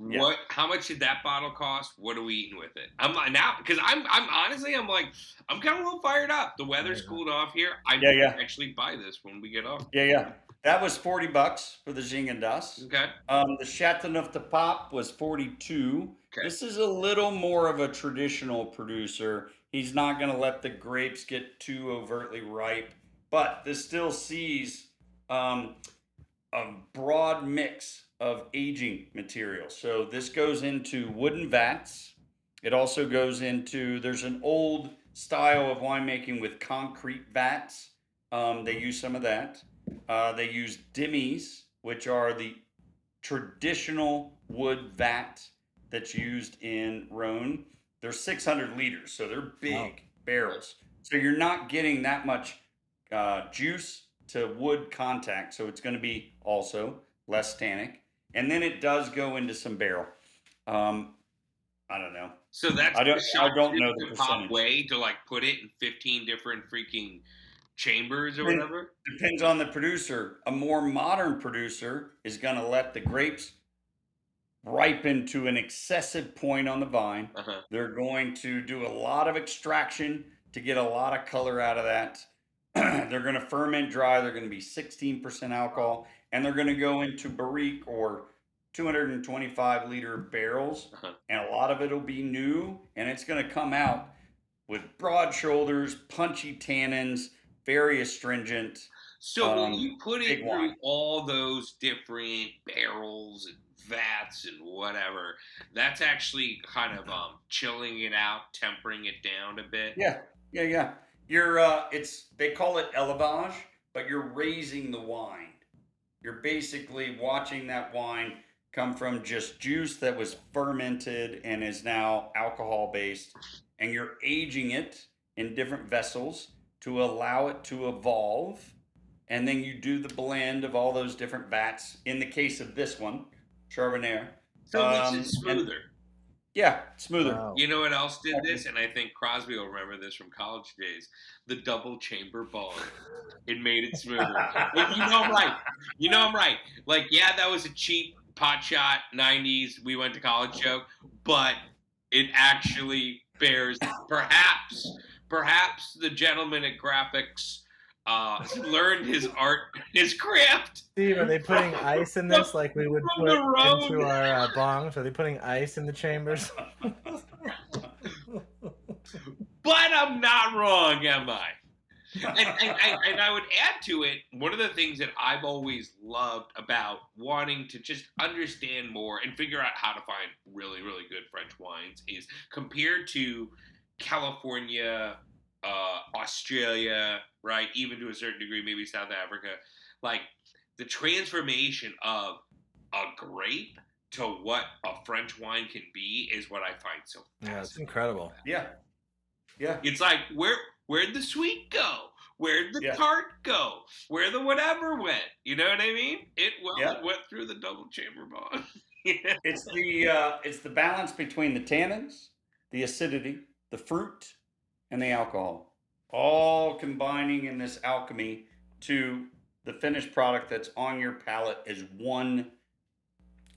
Yeah. How much did that bottle cost? What are we eating with it? I'm now because I'm honestly I'm kind of a little fired up. The weather's cooled off here. I might actually buy this when we get off. Yeah. That was $40 for the Gingendas. Okay. The Châteauneuf-du-Pape was 42. Okay. This is a little more of a traditional producer. He's not going to let the grapes get too overtly ripe, but this still sees a broad mix of aging materials. So this goes into wooden vats. It also goes into, there's an old style of winemaking with concrete vats. They use some of that. They use dimmies, which are the traditional wood vat that's used in Rhone. They're 600 liters, so they're big barrels. So you're not getting that much juice to wood contact, so it's going to be also less tannic. And then it does go into some barrel. I don't know. So that's I don't know the pop percentage. way to like put it in 15 different freaking chambers or whatever. Depends on the producer. A more modern producer is going to let the grapes ripen to an excessive point on the vine. Uh-huh. They're going to do a lot of extraction to get a lot of color out of that. They're going to ferment dry. They're going to be 16% alcohol, and they're going to go into barrique or 225 liter barrels, Uh-huh. and a lot of it will be new, and it's going to come out with broad shoulders, punchy tannins, very astringent. So when you put it big through wine. all those different barrels and vats and whatever, that's actually kind of chilling it out, tempering it down a bit. Yeah. You're they call it élevage, but you're raising the wine. You're basically watching that wine come from just juice that was fermented and is now alcohol based, and you're aging it in different vessels to allow it to evolve. And then you do the blend of all those different vats. In the case of this one, Chardonnay. So it makes it smoother. Yeah, smoother. Wow. You know what else did this? And I think Crosby will remember this from college days. The double chamber bong. It made it smoother. You know I'm right. Like, yeah, that was a cheap pot shot 90s. We went to college joke, but it actually bears perhaps perhaps the gentleman at graphics learned his art, his craft. Steve, are they putting ice in this like we would From put the road. into our bongs? Are they putting ice in the chambers? But I'm not wrong, am I? And I would add to it, one of the things that I've always loved about wanting to just understand more and figure out how to find really, really good French wines is compared to California, Australia, right? Even to a certain degree, maybe South Africa. Like the transformation of a grape to what a French wine can be is what I find so fascinating. Yeah, it's incredible. Yeah. Yeah. It's like where'd the sweet go? Where'd the tart go? Where the whatever went? You know what I mean? It went through the double chamber bond. It's the balance between the tannins, the acidity, the fruit, and the alcohol, all combining in this alchemy to the finished product that's on your palate as one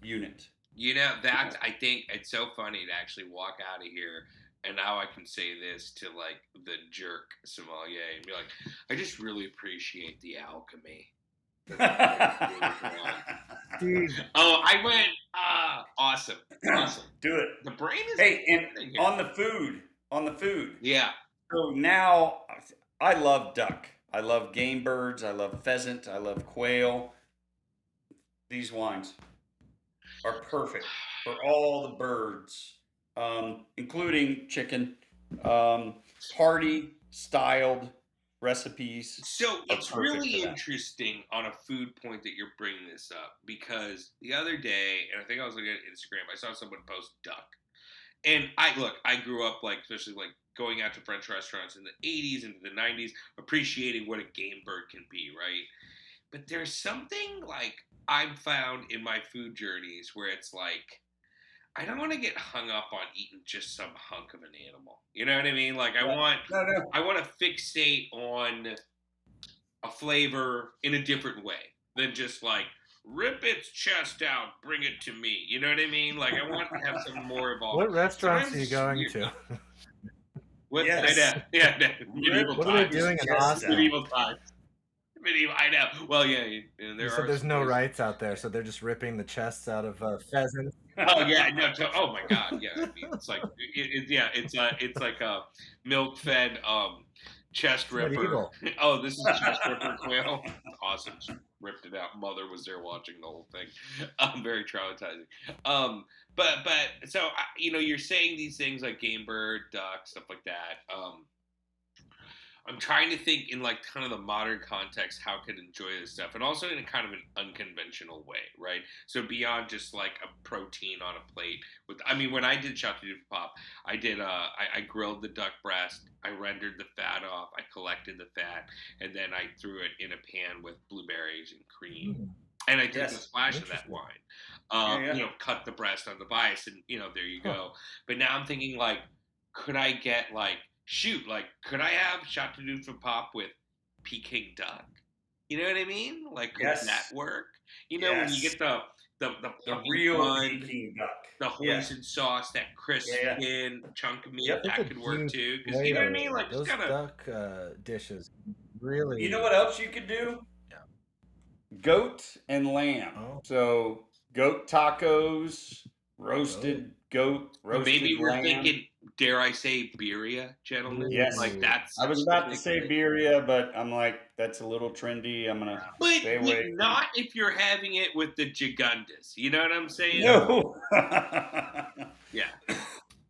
unit. You know, that's, I think it's so funny to actually walk out of here and now I can say this to like the jerk sommelier and be like, I just really appreciate the alchemy. Dude. Oh, I went, awesome. Do it. The brain is. Hey, and on the food. Yeah. So now I love duck. I love game birds. I love pheasant. I love quail. These wines are perfect for all the birds. Including chicken, party styled recipes. So it's really interesting on a food point that you're bringing this up because the other day, and I think I was looking at Instagram, I saw someone post duck. And I grew up like, especially like going out to French restaurants in the 80s into the 90s, appreciating what a game bird can be, right? But there's something like I've found in my food journeys where it's like, I don't want to get hung up on eating just some hunk of an animal. You know what I mean? Like I want to fixate on a flavor in a different way than just like rip its chest out, bring it to me. You know what I mean? Like I want to have some more evolved. What restaurants are you going to? What? Yes. Medieval what are they doing in Austin? Medieval times. I know. Well, yeah. You said there's no rights out there, so they're just ripping the chests out of pheasants. Oh yeah, no. Oh my God, yeah. I mean, it's like, it's like a milk-fed chest ripper. Oh, this is chest ripper quail. Awesome. She ripped it out. Mother was there watching the whole thing. Very traumatizing. But so you're saying these things like game bird, duck, stuff like that. I'm trying to think in like kind of the modern context how I could enjoy this stuff, and also in a kind of an unconventional way, right? So beyond just like a protein on a plate. When I did Chateauneuf Pop, I did I grilled the duck breast, I rendered the fat off, I collected the fat, and then I threw it in a pan with blueberries and cream, and I did a splash of that wine. Cut the breast on the bias, and there you go. But now I'm thinking like, could I get like, could I have Chateauneuf Pop with Peking duck? You know what I mean? Like, could that work? When you get the real bun, Peking duck, the hoisin sauce, that crisp skin chunk of meat, that could work too. Because you know what I mean? Like those duck dishes, really. You know what else you could do? Yeah. Goat and lamb. Oh. So goat tacos, roasted goat, roasted maybe we're lamb. thinking, dare I say, birria, gentlemen? Yes. Like that's. I was about to say birria, but I'm like, that's a little trendy. I'm gonna stay away. But not if you're having it with the gigandas. You know what I'm saying? No. Yeah.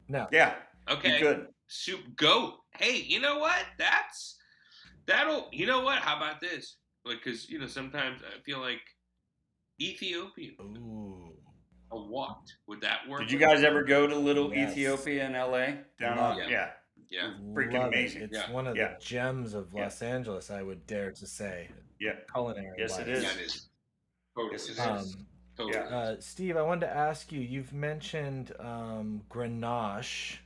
No. Yeah. Okay. Good. Soup goat. Hey, you know what? That'll. You know what? How about this? Like, because sometimes I feel like Ethiopian. Ooh. A what? Would that work? Did you guys ever go to Little Ethiopia in LA? Yeah. Freaking amazing. It's one of the gems of Los Angeles, I would dare to say. Yeah. Culinary. Yes, it Yeah, is. it is. Totally. Yes, it is. Totally. Steve, I wanted to ask you. You've mentioned Grenache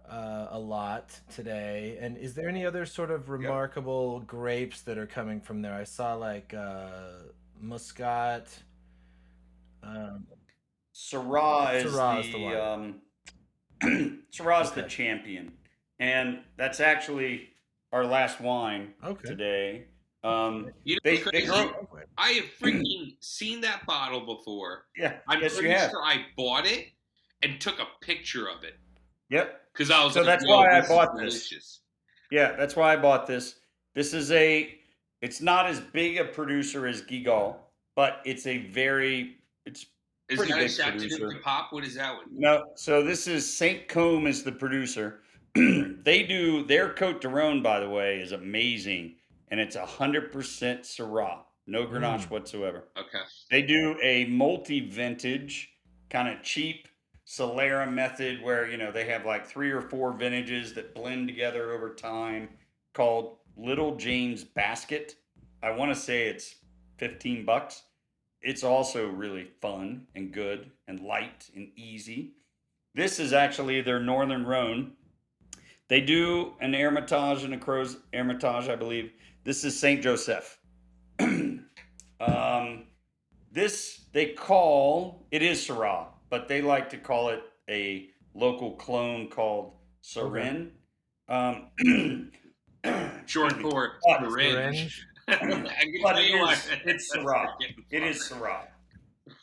a lot today, and is there any other sort of remarkable grapes that are coming from there? I saw like Muscat. Syrah is the one. Syrah's the champion. and that's actually our last wine Okay. today. You know They what's they crazy? grow. I have freaking seen that bottle before. Yeah, I'm yes, you pretty have. sure I bought it and took a picture of it Yep. because I was So like, that's "Yo, why I this is bought this. delicious." Yeah, that's why I bought this. This is it's not as big a producer as Gigal, but it's Is pretty that a big Chateauneuf producer. de Pop? What is that one? No, so this is Saint Combe is the producer. They do their Cote de Rhone, by the way, is amazing, and it's 100% Syrah, no Grenache whatsoever. Okay. They do a multi-vintage, kind of cheap Solera method where they have like 3 or 4 vintages that blend together over time, called Little James Basket. I want to say it's $15. It's also really fun and good and light and easy. This is actually their Northern Rhone. They do an Hermitage and a Crozes Hermitage, I believe. This is Saint Joseph. This they call it is Syrah, but they like to call it a local clone called Sarin. Short Excuse me. for But, syringe. I can but tell it you what. it's Syrah. It is Syrah.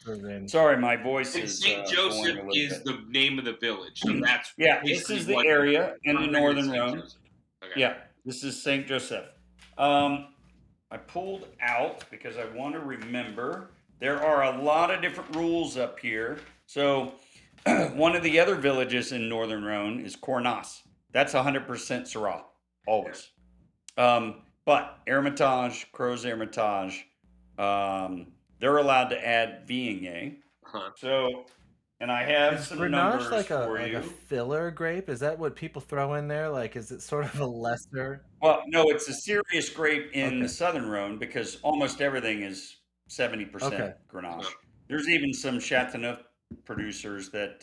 Syringe. Sorry, my voice And is St. going Joseph a little is bit. the name of the village, so that's Yeah, this basically is the what area in the I'm thinking Northern St. Rhone. Joseph. Okay. Yeah, this is Saint Joseph. I pulled out because I want to remember. There are a lot of different rules up here. So, one of the other villages in Northern Rhone is Cornas. That's 100% Syrah, always. But Hermitage, Crozes Hermitage, they're allowed to add Viognier. Huh. So, and I have Is some Grenache numbers like for a you. filler grape? Is that what people throw in there? Like, is it sort of a lesser? Well, no, it's a serious grape in the Okay. Southern Rhone because almost everything is 70% Okay. Grenache. Yeah. There's even some Chateauneuf producers that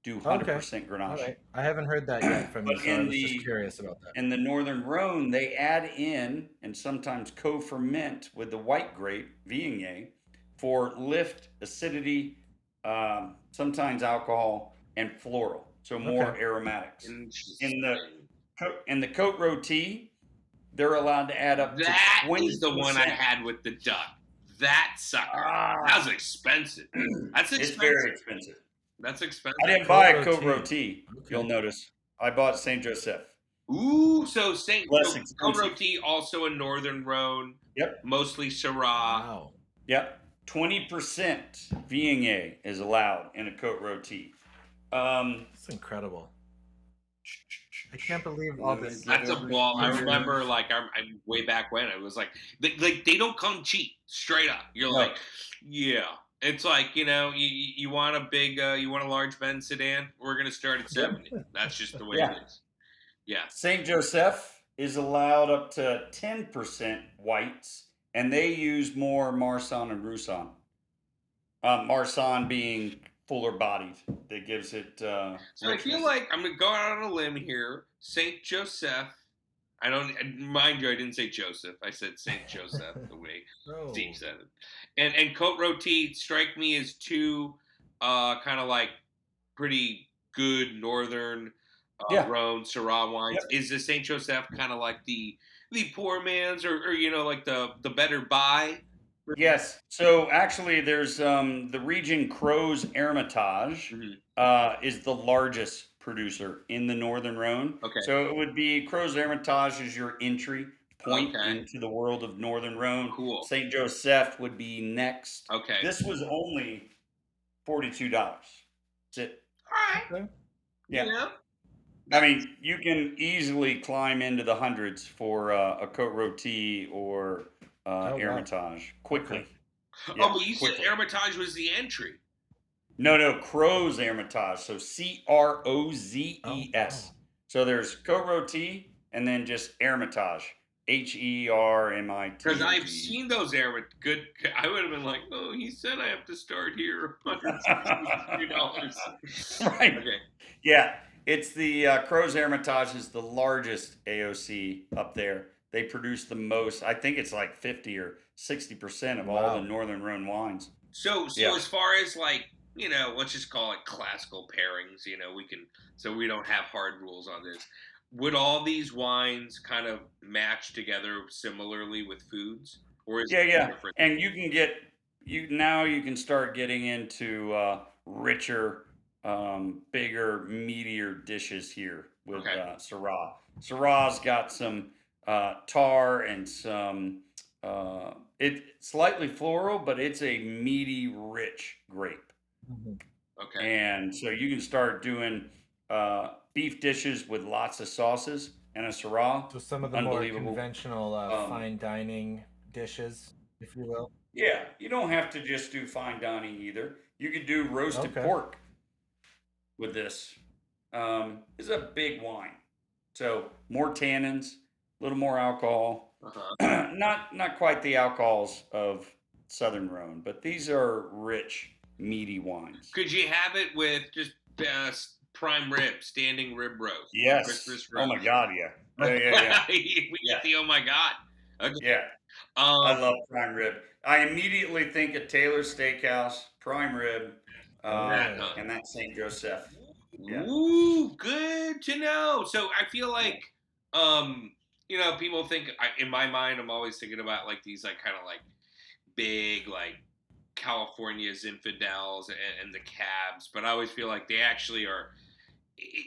do 100% Okay. All Grenache. right. I haven't heard that yet from you, But so I was just curious about that. in the Northern Rhone, they add in and sometimes co-ferment with the white grape Viognier for lift, acidity, sometimes alcohol, and floral. So more Okay. aromatics. Interesting. In the Cote Rôtie, they're allowed to add up That to 20%. is the one I had with the duck. That sucker. Ah. That was expensive. That's It's expensive. very expensive. That's expensive. I didn't buy a Cote Cote Rôtie. Rôtie. Okay. You'll notice. I bought Saint Joseph. Ooh, so Saint Less Cote expensive. Rôtie, also a Northern Rhone. Yep. Mostly Syrah. Wow. Yep. 20% Viognier is allowed in a Cote Rôtie. That's incredible. I can't believe all this. That's a ball. I remember, like, I'm way back when it was like they don't come cheap, straight up. You're No. like, yeah. It's like, you want a big, you want a large Benz sedan? We're gonna start at 70. That's just the way Yeah. it is. Yeah. Saint Joseph is allowed up to 10% whites, and they use more Marsanne and Roussanne. Marsanne being fuller bodied, that gives it. So I feel richness. like I'm gonna go out on a limb here. Saint Joseph. I don't mind you. I didn't say Joseph. I said Saint Joseph the way Oh. Steve said it. And Cote Rôtie strike me as two kind of like pretty good Northern Yeah. Rhone Syrah wines. Yep. Is the Saint Joseph kind of like the poor man's or like the better buy? Yes. So actually, there's the region Crozes Hermitage Mhm. is the largest producer in the Northern Rhone. Okay. So it would be Crozes Hermitage is your entry point Okay. into the world of Northern Rhone. Cool. Saint Joseph would be next. Okay. This was only $42. That's it. All right. Okay. Yeah. You know? I mean, you can easily climb into the hundreds for a Cote Rôtie or wow. Hermitage quickly. Okay. Yeah, Oh, but you quickly. said Hermitage was the entry. No, Crozes Hermitage. So Crozes. Oh. So there's Cote Rôtie and then just Hermitage. Hermitage. Because I've seen those good. I would have been like, oh, he said I have to start here. $162. Right. Okay. Yeah, it's the Crozes Hermitage is the largest AOC up there. They produce the most. I think it's like 50 or 60% of all Wow. the Northern Rhone wines. So Yeah. as far as like, let's just call it classical pairings, we don't have hard rules on this. would all these wines kind of match together similarly with foods, or is Yeah, it yeah. different? And you can start getting into richer, bigger, meatier dishes here with Okay. Syrah. Syrah's got some tar and some it slightly floral, but it's a meaty, rich grape. Mhm. Okay. And so you can start doing beef dishes with lots of sauces and a Syrah. So some of the more Unbelievable. conventional Um, fine dining dishes, if you will. Yeah, you don't have to just do fine dining either. You could do roasted Okay. pork with this. It's a big wine, so more tannins, a little more alcohol. Uh-huh. Not quite the alcohols of Southern Rhone, but these are rich, meaty wines. Could you have it with just prime rib, standing rib roast, Yes. Christmas Oh my roast? God. Yeah. Yeah. Yeah. Yeah. We Yeah. get the oh my god. Okay. Yeah. I Um. love prime rib. I immediately think of Taylor's Steakhouse, prime rib, That, Oh. and that St. Joseph. Yeah. Ooh, good to know. So I feel like, um, people think in my mind, I'm always thinking about like these like kind of like big like California's infidels and the cabs, but I always feel like they actually are.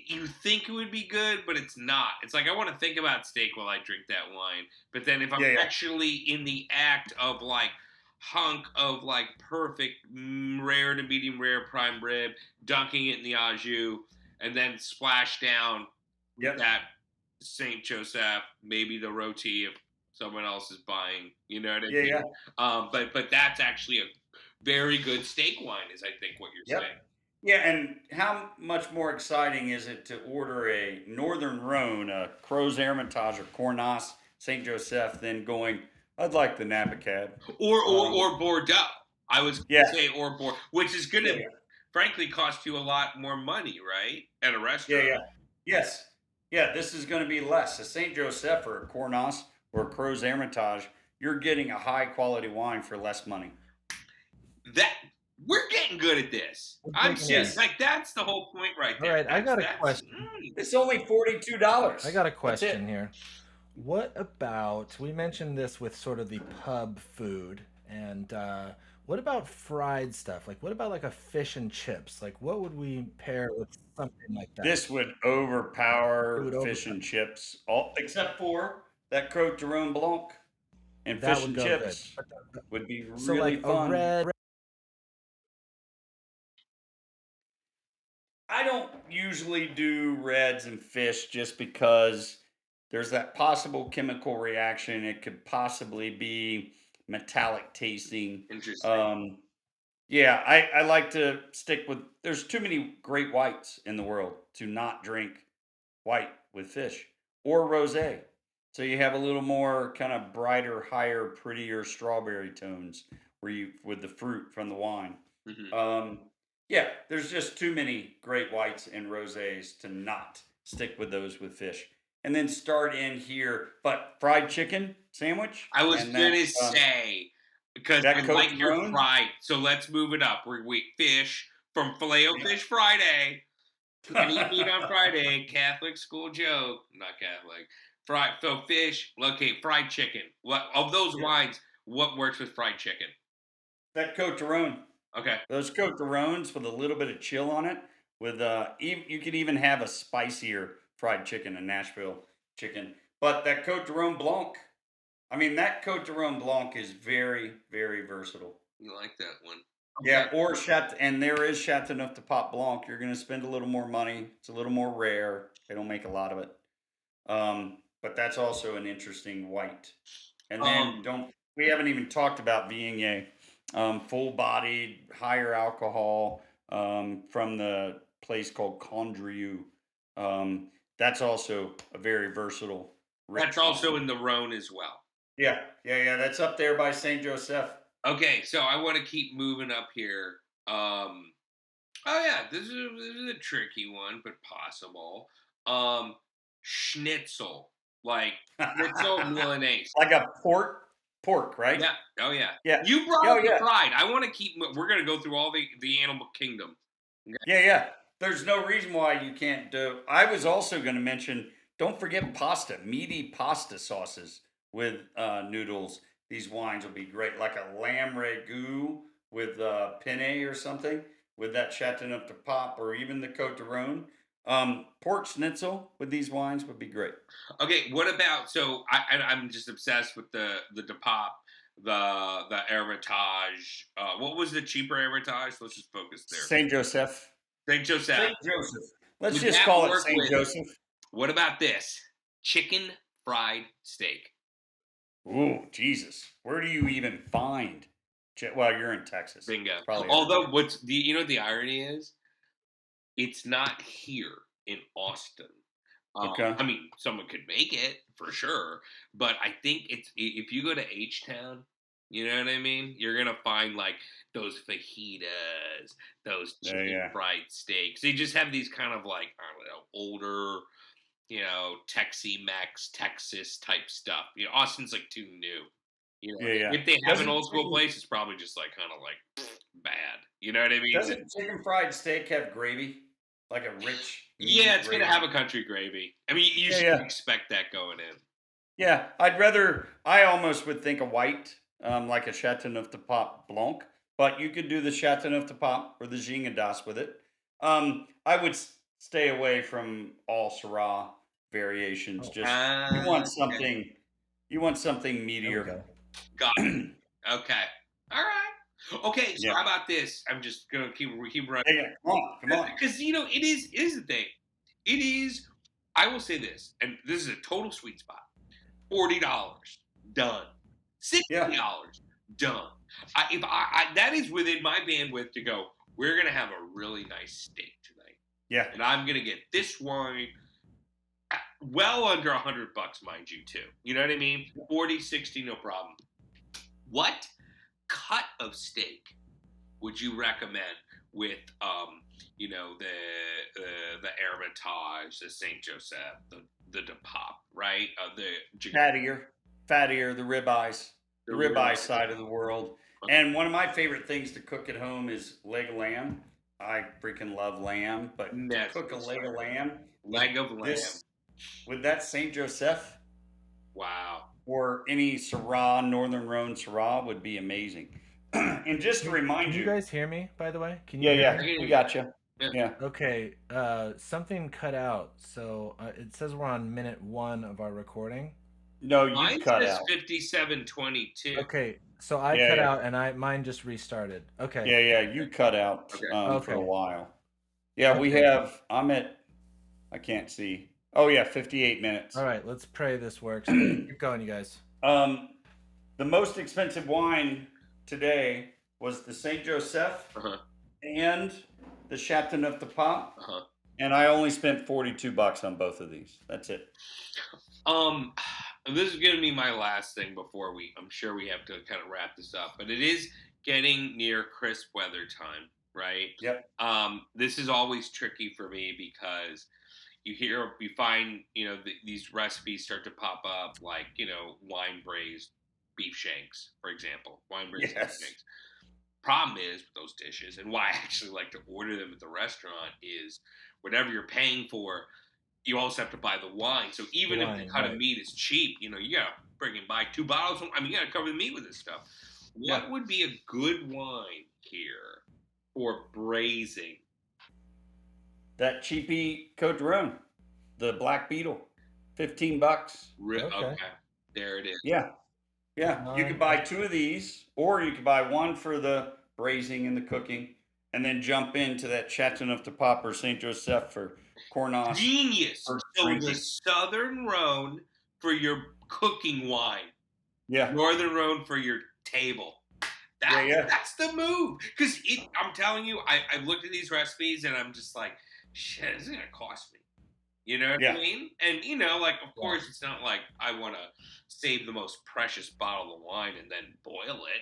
You think it would be good, but it's not. It's like I want to think about steak while I drink that wine, but then if I'm Yeah. Yeah. actually in the act of like hunk of like perfect rare to medium rare prime rib, dunking it in the au jus, and then splash down Yep. that Saint Joseph, maybe the roti if someone else is buying. You know what I Yeah. mean? Yeah. But that's actually a very good steak wine, is I think what you're Yep. saying. Yeah, and how much more exciting is it to order a Northern Rhone, a Crozes Hermitage or Cornas Saint Joseph, than going, I'd like the Napa Cab. Or Bordeaux. I was going Yeah, to say or Bordeaux, which is going yeah, to, frankly, cost you a lot more money, right? At a yeah, restaurant. yeah. Yes. Yeah, this is going to be less. A Saint Joseph or a Cornas or a Crozes Hermitage, you're getting a high quality wine for less money. That we're getting good at this. I'm seeing Yes. like that's the whole point right there. All right, I got a That's- question. It's only $42. I got a That's question it. here. What about, we mentioned this with sort of the pub food, and what about fried stuff? Like, what about like a fish and chips? Like, what would we pair with something like that? This would It overpower would fish and chips, all except for that Cote de Rhone Blanc and That fish would and go good. chips would be So really like fun. a red. I don't usually do reds and fish just because there's that possible chemical reaction. It could possibly be metallic tasting. Interesting. Yeah, I like to stick with. There's too many great whites in the world to not drink white with fish or rosé. So you have a little more kind of brighter, higher, prettier strawberry tones where you with the fruit from the wine. Mhm. Yeah, there's just too many great whites and rosés to not stick with those with fish. And then start in here, but fried chicken sandwich. I was and gonna that, say because that I Cote like de your Rhone. fried. So let's move it up. We fish from Filet-O-Fish Friday. Can eat meat on Friday. Catholic school joke. Not Catholic. So fish. Okay, fried chicken. What of those Yeah. wines? What works with fried chicken? That Cote de Rhone. Okay. Those Cote de Rhones with a little bit of chill on it. With you could even have a spicier fried chicken, a Nashville chicken. But that Cote de Rhone Blanc, I mean, that Cote de Rhone Blanc is very, very versatile. You like that one? Yeah, or and there is Chateauneuf de Pop Blanc. You're going to spend a little more money. It's a little more rare. They don't make a lot of it. But that's also an interesting white. And then we haven't even talked about Viognier. Full-bodied, higher alcohol from the place called Condrieu. That's also a very versatile. That's also in the Rhone as well. Yeah. That's up there by Saint Joseph. Okay, so I want to keep moving up here. Oh yeah, this is a tricky one, but possible. Schnitzel, like schnitzel Milanese, like a pork, right? Yeah. Oh yeah. Yeah. You brought Oh, up the yeah. pride. I want to keep. We're gonna go through all the animal kingdom. Yeah. There's no reason why you can't do. I was also going to mention don't forget pasta, meaty pasta sauces with noodles. These wines will be great, like a lamb ragu with penne or something, with that Chateauneuf de Pop, or even the Cote de Rhone. Pork schnitzel with these wines would be great. Okay, what about I'm just obsessed with the DePop, the Hermitage. What was the cheaper Hermitage? Let's just focus there. Saint Joseph. Saint Joseph. Saint Joseph. Let's Would just that call it work Saint with- Joseph. What about this? Chicken fried steak. Ooh, Jesus. Where do you even find? Well, you're in Texas. Bingo. Probably Although you know what the irony is? It's not here in Austin. Okay. I mean, someone could make it for sure, but I think if you go to H-Town, you know what I mean? You're gonna find like those fajitas, those chicken fried steaks. They just have these kind of like, I don't know, older, you know, Tex-Mex, Texas type stuff. You know, Austin's like too new. You know, if they have an old school place, it's probably just like kind of like bad. You know what I mean? Doesn't chicken fried steak have gravy? Like a rich. Yeah, it's gravy? gonna have a country gravy. I mean, you should expect that going in. Yeah, I almost would think a white, like a Chateauneuf de Pop Blanc, but you could do the Chateauneuf de Pop or the Gingadas with it. I would stay away from all Syrah variations. Just you want something, meatier. Got it. Okay. All right. Okay. So how about this? I'm just gonna keep running. Yeah, come on. Because you know it is the thing. It is. I will say this, and this is a total sweet spot. $40 done. $60 done. If that is within my bandwidth to go. We're gonna have a really nice steak tonight. Yeah. And I'm gonna get this wine. Well under $100, mind you, too. You know what I mean? 40, 60, no problem. What cut of steak would you recommend with, you know, the Hermitage, the Saint Joseph, the DePop, right? The fattier, the ribeyes, the ribeye side of the world. And one of my favorite things to cook at home is leg of lamb. I freaking love lamb, but to cook a leg of lamb. With that Saint Joseph. Wow. Or any Syrah, Northern Rhone Syrah would be amazing. And just to remind you. Can you guys hear me, by the way? Can you hear me? We got you. Yeah. Okay. Something cut out. So it says we're on minute 1 of our recording. No, you cut out. 57:22. Okay. So I cut out and mine just restarted. Okay. Yeah, you cut out for a while. Yeah, we have, I can't see. Oh yeah, 58 minutes. All right, let's pray this works. Keep going, you guys. The most expensive wine today was the Saint Joseph and the Chateauneuf de Pop, and I only spent $42 on both of these. That's it. This is gonna be my last thing before I'm sure we have to kind of wrap this up, but it is getting near crisp weather time, right? Yep. This is always tricky for me because you find, you know, these recipes start to pop up, like, you know, wine braised beef shanks, for example. Wine braised beef shanks. Problem is with those dishes, and why I actually like to order them at the restaurant, is whatever you're paying for, you also have to buy the wine. So even if the cut of meat is cheap, you know, you gotta friggin' buy 2 bottles. I mean, you gotta cover the meat with this stuff. What would be a good wine here for braising? That cheapy Cote de Rhone, the Black Beetle, $15. Okay, there it is. Yeah. You could buy 2 of these, or you could buy 1 for the braising and the cooking, and then jump into that Chateauneuf de Pop or Saint Joseph for Cornas. Genius. So the Southern Rhone for your cooking wine. Yeah. Northern Rhone for your table. That's the move. Because I'm telling you, I looked at these recipes and I'm just like, shit, this is going to cost me. You know what I mean? And, you know, like, of course, it's not like I want to save the most precious bottle of wine and then boil it.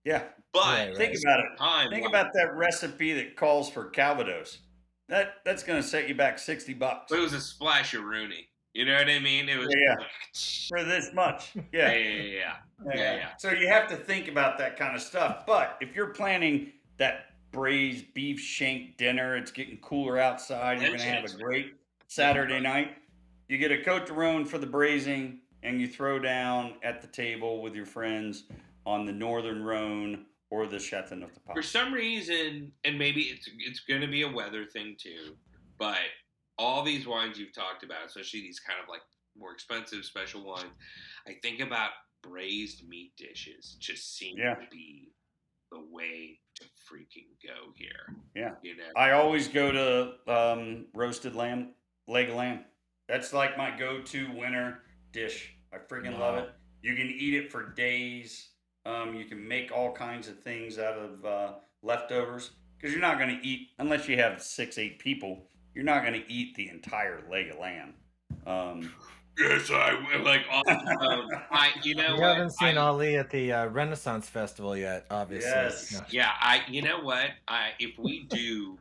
Yeah. But think about it. Think about that recipe that calls for Calvados. That's going to set you back $60. But it was a splash of Rooney. You know what I mean? It was for this much. Yeah. So you have to think about that kind of stuff. But if you're planning that braised beef shank dinner, it's getting cooler outside, you're going to have a great Saturday night. you get a Cote de Rhone for the braising, and you throw down at the table with your friends on the Northern Rhone or the Chateauneuf de For Pape. some reason, and maybe it's going to be a weather thing too, but all these wines you've talked about, especially these kind of like more expensive special wines, I think about braised meat dishes. Just seem Yeah. to be the way to freaking go here. Yeah. You know, I always go to roasted lamb, leg of lamb. That's like my go-to winter dish. I freaking love Wow. it. You can eat it for days. You can make all kinds of things out of leftovers because you're not going to eat unless you have 6, 8 people. You're not going to eat the entire leg of lamb. yes, I will. Like, you know We what? haven't seen Ali at the Renaissance Festival yet, obviously. Yes. No. Yeah, you know what? If we do,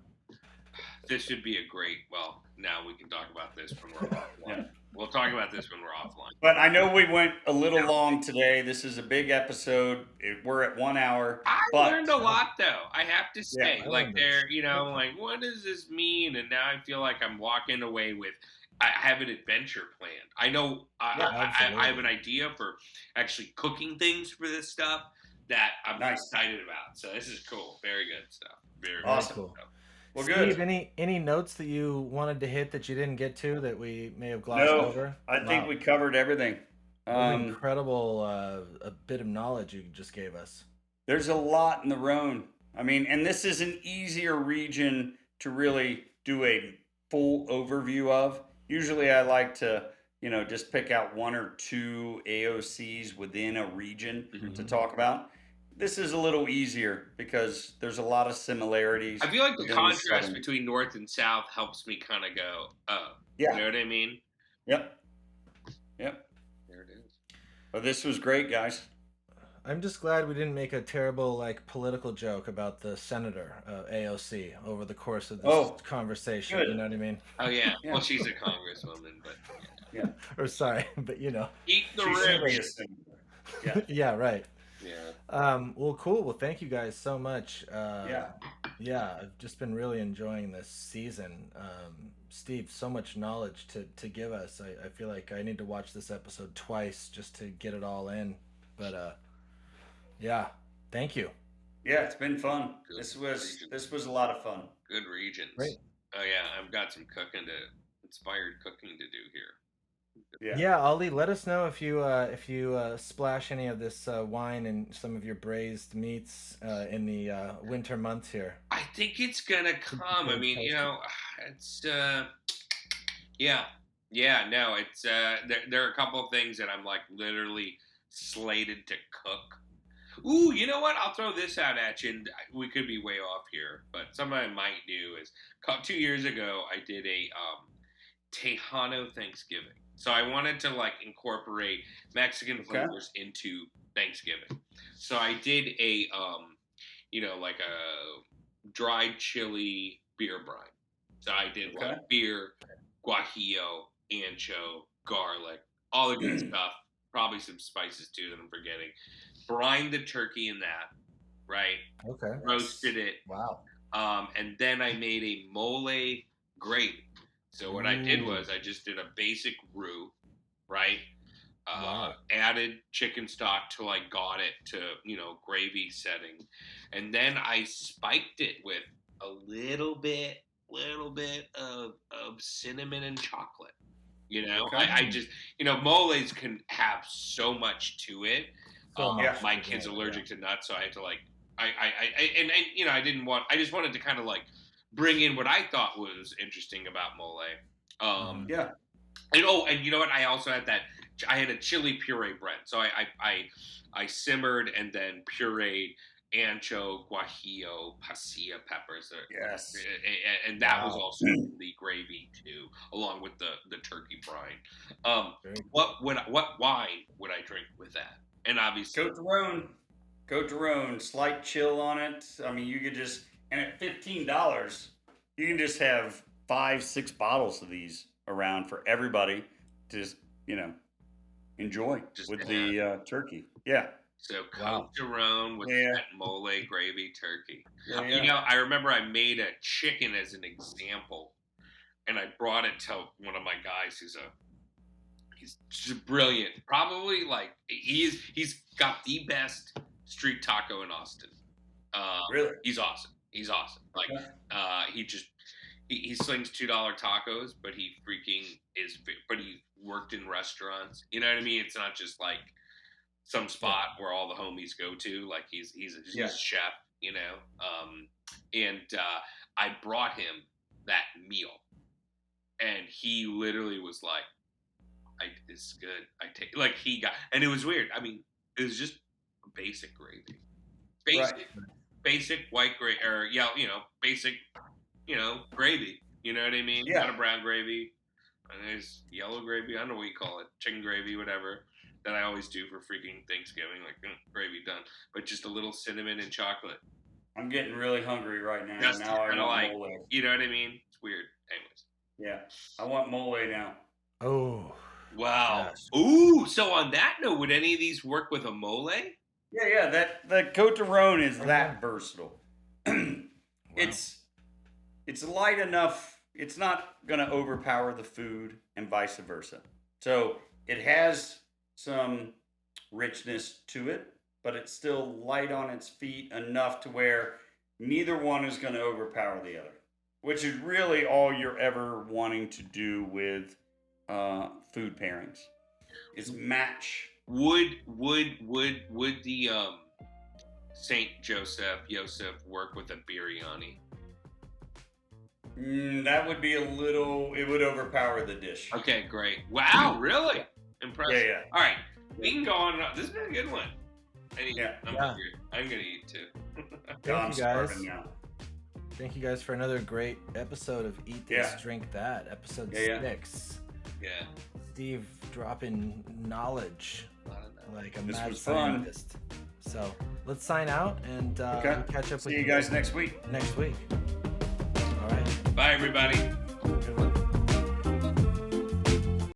this should be a great. Well, now we can talk about this when we're offline. Yeah. We'll talk about this when we're offline. But I know we went a little long today. This is a big episode. We're at 1 hour. I but learned a lot, though. I have to say, I like, learned there, you know, like, what does this mean? And now I feel like I'm walking away with. I have an adventure planned. I know I have an idea for actually cooking things for this stuff that I'm excited about. So this is cool. Very good stuff. Very Awesome. Cool. Stuff. Well, Steve, good. any notes that you wanted to hit that you didn't get to that we may have glossed No, over? I think we covered everything. What an incredible a bit of knowledge you just gave us. There's a lot in the Rhone. I mean, and this is an easier region to really do a full overview of. Usually I like to, just pick out 1 or 2 AOCs within a region to talk about. This is a little easier because there's a lot of similarities. I feel like the within contrast southern. between north and south helps me kind of go, oh, Yeah. you know what I mean? Yep. There it is. Well, this was great, guys. I'm just glad we didn't make a terrible political joke about the senator AOC over the course of this conversation. good. You know what I mean? Oh, yeah. Yeah. Well, she's a congresswoman, but Yeah. Or sorry, but eat the She's ribs. serious. Yeah. yeah, right. Yeah. Well, cool. Well, thank you guys so much. Yeah. I've just been really enjoying this season. Steve, so much knowledge to give us. I feel like I need to watch this episode twice just to get it all in. But yeah, thank you. Yeah, it's been fun. Good This regions. was a lot of fun. Good regions. Great. Oh, yeah. I've got some inspired cooking to do here. Yeah. Ali, let us know if you splash any of this wine in some of your braised meats in the winter months here. I think it's going to come. I mean, it's, yeah. No, it's, there are a couple of things that I'm like literally slated to cook. Ooh, you know what? I'll throw this out at you, and we could be way off here, but something I might do is 2 years ago I did a Tejano Thanksgiving. So I wanted to incorporate Mexican flavors into Thanksgiving. So I did a a dried chili beer brine. So I did beer, guajillo, ancho, garlic, all the good stuff. Probably some spices too that I'm forgetting. Brined the turkey in that, right? Okay. Roasted it. Wow. And then I made a mole gravy. So what I did was I just did a basic roux, right? Added chicken stock till I got it to, gravy setting. And then I spiked it with a little bit of cinnamon and chocolate. I just, moles can have so much to it. My kid's allergic to nuts, so I had to I just wanted to kind of bring in what I thought was interesting about mole. And you know what? I also had I had a chili puree bread. So I simmered and then pureed ancho, guajillo, pasilla peppers. Yes. And that was also the gravy too, along with the turkey brine. What wine would I drink with that? And obviously Cote de Rhone, slight chill on it. I mean, you could and at $15, you can just have 5-6 bottles of these around for everybody to enjoy with the turkey. Yeah. So Cote de Rhone with that mole gravy turkey. Yeah. I remember I made a chicken as an example, and I brought it to one of my guys who's a he's just brilliant. Probably like he's got the best street taco in Austin. Really? He's awesome. He's awesome. Like he slings $2 tacos, but he worked in restaurants. You know what I mean? It's not just like some spot where all the homies go to. Like he's a chef, you know. And I brought him that meal, and he literally was like, "It's good." And it was weird. I mean, it was just basic gravy, basic white gravy, or basic, gravy. You know what I mean? Yeah. Not a brown gravy. And there's yellow gravy. I don't know what you call it, chicken gravy, whatever. That I always do for freaking Thanksgiving, like gravy done, but just a little cinnamon and chocolate. I'm getting really hungry right now. Just Now I want mole. You know what I mean? It's weird. Anyways. Yeah, I want mole now. Oh. Wow. Gosh. Ooh. So on that note, would any of these work with a mole? Yeah. That the Côte de Rhone is that versatile. It's light enough. It's not going to overpower the food, and vice versa. So it has some richness to it, but it's still light on its feet enough to where neither one is going to overpower the other, which is really all you're ever wanting to do with food pairings is match. Would the Saint Joseph work with a biryani? That would be it would overpower the dish. Okay, great. Wow, really? Impressive. Yeah. All right, we can go on. This has been a good one. I'm hungry. I'm gonna eat too. Thank you guys. Thank you guys for another great episode of Eat This, Drink That, episode 6. Yeah. Steve dropping knowledge like a mad scientist. So let's sign out and we'll catch up with you guys next week. All right. Bye, everybody.